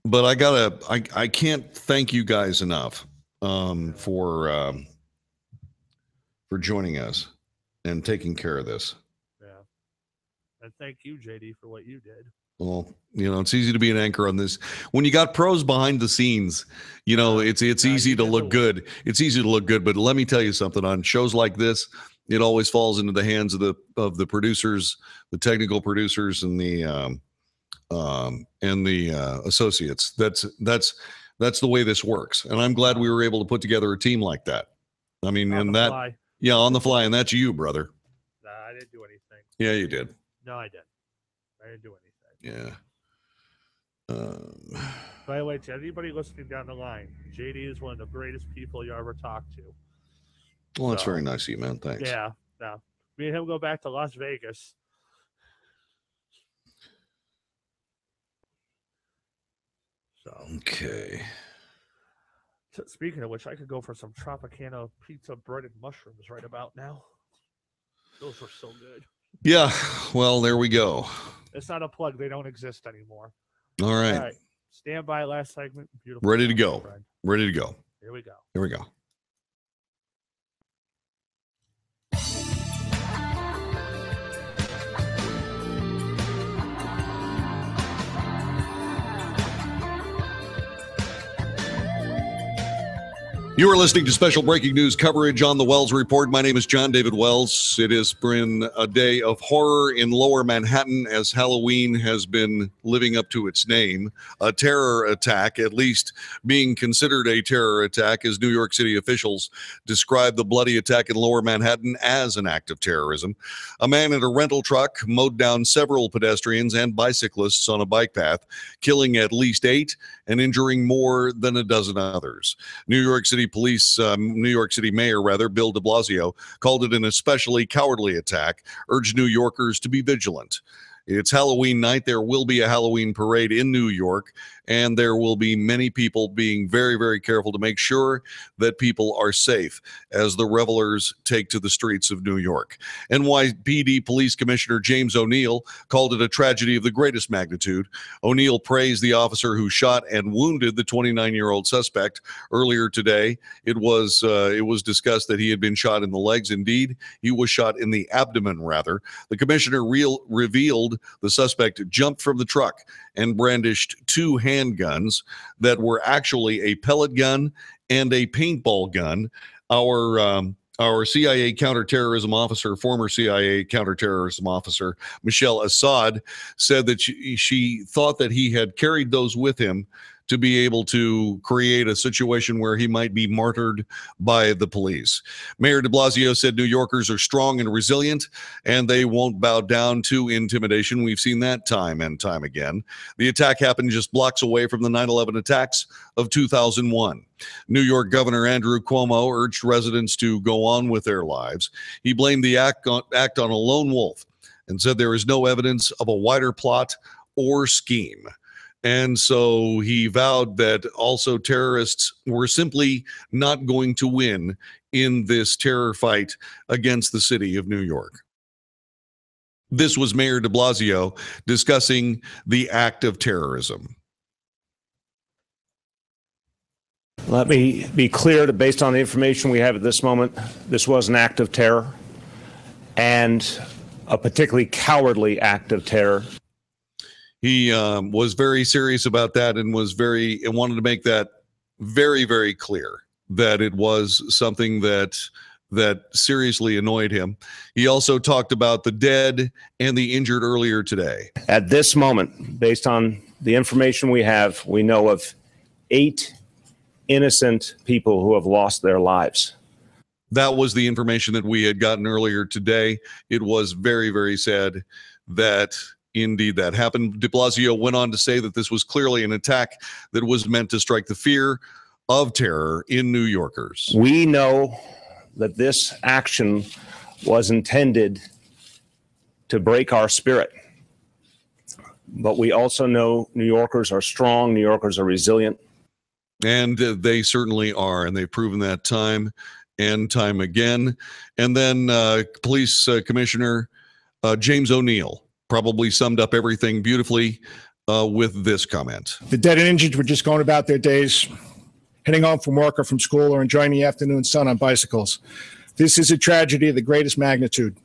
But I can't thank you guys enough for joining us and taking care of this. Yeah. And thank you, JD, for what you did. Well, it's easy to be an anchor on this. When you got pros behind the scenes, it's easy to look good. It's easy to look good. But let me tell you something, on shows like this, it always falls into the hands of the producers, the technical producers, and the associates. That's the way this works. And I'm glad we were able to put together a team like that. I mean, On the fly. Yeah, on the fly. And that's you, brother. Nah, I didn't do anything. Yeah, you did. No, I didn't. I didn't do anything. Yeah. By the way, to anybody listening down the line, JD is one of the greatest people you ever talked to. Well, that's very nice of you, man. Thanks. Yeah. No. Me and him go back to Las Vegas. So. Okay. Speaking of which, I could go for some Tropicana pizza breaded mushrooms right about now. Those were so good. Yeah. Well, there we go. It's not a plug. They don't exist anymore. All right. Stand by. Last segment. Beautiful. Ready to go. Ready to go. Here we go. Here we go. You are listening to special breaking news coverage on the Wells Report. My name is John David Wells. It has been a day of horror in Lower Manhattan as Halloween has been living up to its name. A terror attack, at least being considered a terror attack, as New York City officials describe the bloody attack in Lower Manhattan as an act of terrorism. A man in a rental truck mowed down several pedestrians and bicyclists on a bike path, killing at least 8 and injuring more than a dozen others. New York City Mayor Bill de Blasio called it an especially cowardly attack, urged New Yorkers to be vigilant. It's Halloween night. There will be a Halloween parade in New York, and there will be many people being very, very careful to make sure that people are safe as the revelers take to the streets of New York. NYPD Police Commissioner James O'Neill called it a tragedy of the greatest magnitude. O'Neill praised the officer who shot and wounded the 29-year-old suspect earlier today. It was discussed that he had been shot in the legs. Indeed, he was shot in the abdomen, rather. The commissioner revealed the suspect jumped from the truck and brandished 2 handguns that were actually a pellet gun and a paintball gun. Our CIA counterterrorism officer, former CIA counterterrorism officer, Michelle Assad, said that she thought that he had carried those with him to be able to create a situation where he might be martyred by the police. Mayor de Blasio said New Yorkers are strong and resilient, and they won't bow down to intimidation. We've seen that time and time again. The attack happened just blocks away from the 9/11 attacks of 2001. New York Governor Andrew Cuomo urged residents to go on with their lives. He blamed the act on a lone wolf and said there is no evidence of a wider plot or scheme. And so he vowed that also terrorists were simply not going to win in this terror fight against the city of New York. This was Mayor de Blasio discussing the act of terrorism. Let me be clear that based on the information we have at this moment, this was an act of terror, and a particularly cowardly act of terror. He was very serious about that and wanted to make that very, very clear that it was something that seriously annoyed him. He also talked about the dead and the injured earlier today. At this moment, based on the information we have, we know of 8 innocent people who have lost their lives. That was the information that we had gotten earlier today. It was very, very sad that indeed that happened. De Blasio went on to say that this was clearly an attack that was meant to strike the fear of terror in New Yorkers. We know that this action was intended to break our spirit. But we also know New Yorkers are strong, New Yorkers are resilient. And they certainly are, and they've proven that time and time again. And then Police Commissioner James O'Neill probably summed up everything beautifully with this comment. The dead and injured were just going about their days, heading home from work or from school, or enjoying the afternoon sun on bicycles. This is a tragedy of the greatest magnitude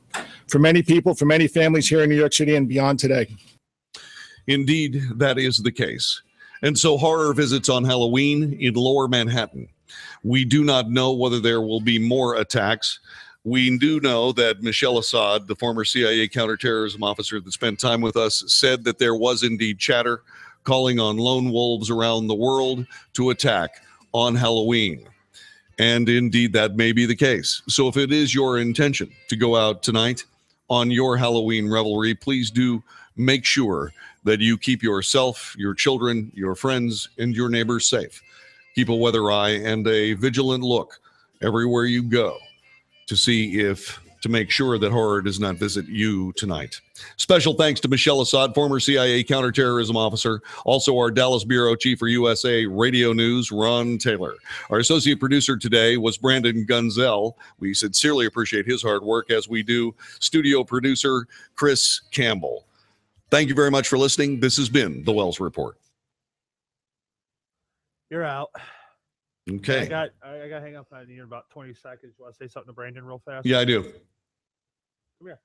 for many people, for many families here in New York City and beyond today. Indeed, that is the case. And so horror visits on Halloween in Lower Manhattan. We do not know whether there will be more attacks. We do know that Michelle Assad, the former CIA counterterrorism officer that spent time with us, said that there was indeed chatter calling on lone wolves around the world to attack on Halloween. And indeed, that may be the case. So if it is your intention to go out tonight on your Halloween revelry, please do make sure that you keep yourself, your children, your friends, and your neighbors safe. Keep a weather eye and a vigilant look everywhere you go to make sure that horror does not visit you tonight. Special thanks to Michelle Assad, former CIA counterterrorism officer, also our Dallas Bureau Chief for USA Radio News, Ron Taylor. Our associate producer today was Brandon Gunzel. We sincerely appreciate his hard work, as we do studio producer Chris Campbell. Thank you very much for listening. This has been The Wells Report. You're out. Okay. I got to hang up on you in about 20 seconds. You want to say something to Brandon real fast? Yeah, I do. Come here.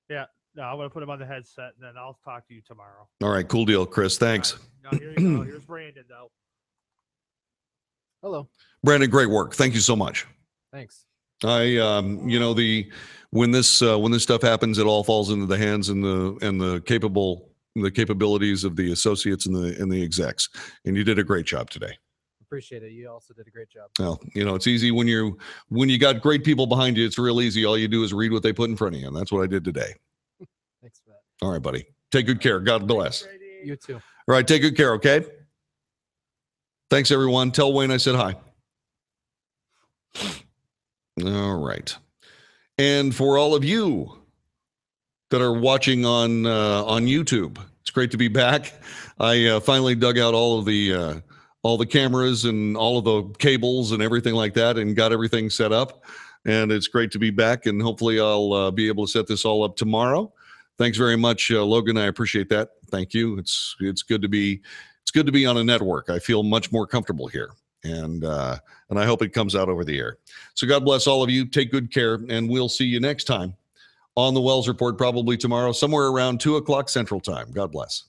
Yeah. No, I'm going to put him on the headset, and then I'll talk to you tomorrow. All right. Cool deal, Chris. Thanks. Right. Now, here you go. Here's Brandon, though. Hello. Brandon, great work. Thank you so much. Thanks. When this stuff happens, it all falls into the hands and the capabilities of the associates and the execs. And you did a great job today. Appreciate it. You also did a great job. Well, it's easy when you got great people behind you. It's real easy. All you do is read what they put in front of you, and that's what I did today. Thanks for that. All right, buddy. Take good care. God bless. You too. All right, take good care. Okay. Thanks, everyone. Tell Wayne I said hi. All right. And for all of you that are watching on YouTube, it's great to be back. I finally dug out all the cameras and all of the cables and everything like that, and got everything set up. And it's great to be back. And hopefully I'll be able to set this all up tomorrow. Thanks very much, Logan. I appreciate that. Thank you. It's good to be on a network. I feel much more comfortable here. And I hope it comes out over the air. So God bless all of you. Take good care, and we'll see you next time on the Wells Report, probably tomorrow, somewhere around 2 o'clock Central Time. God bless.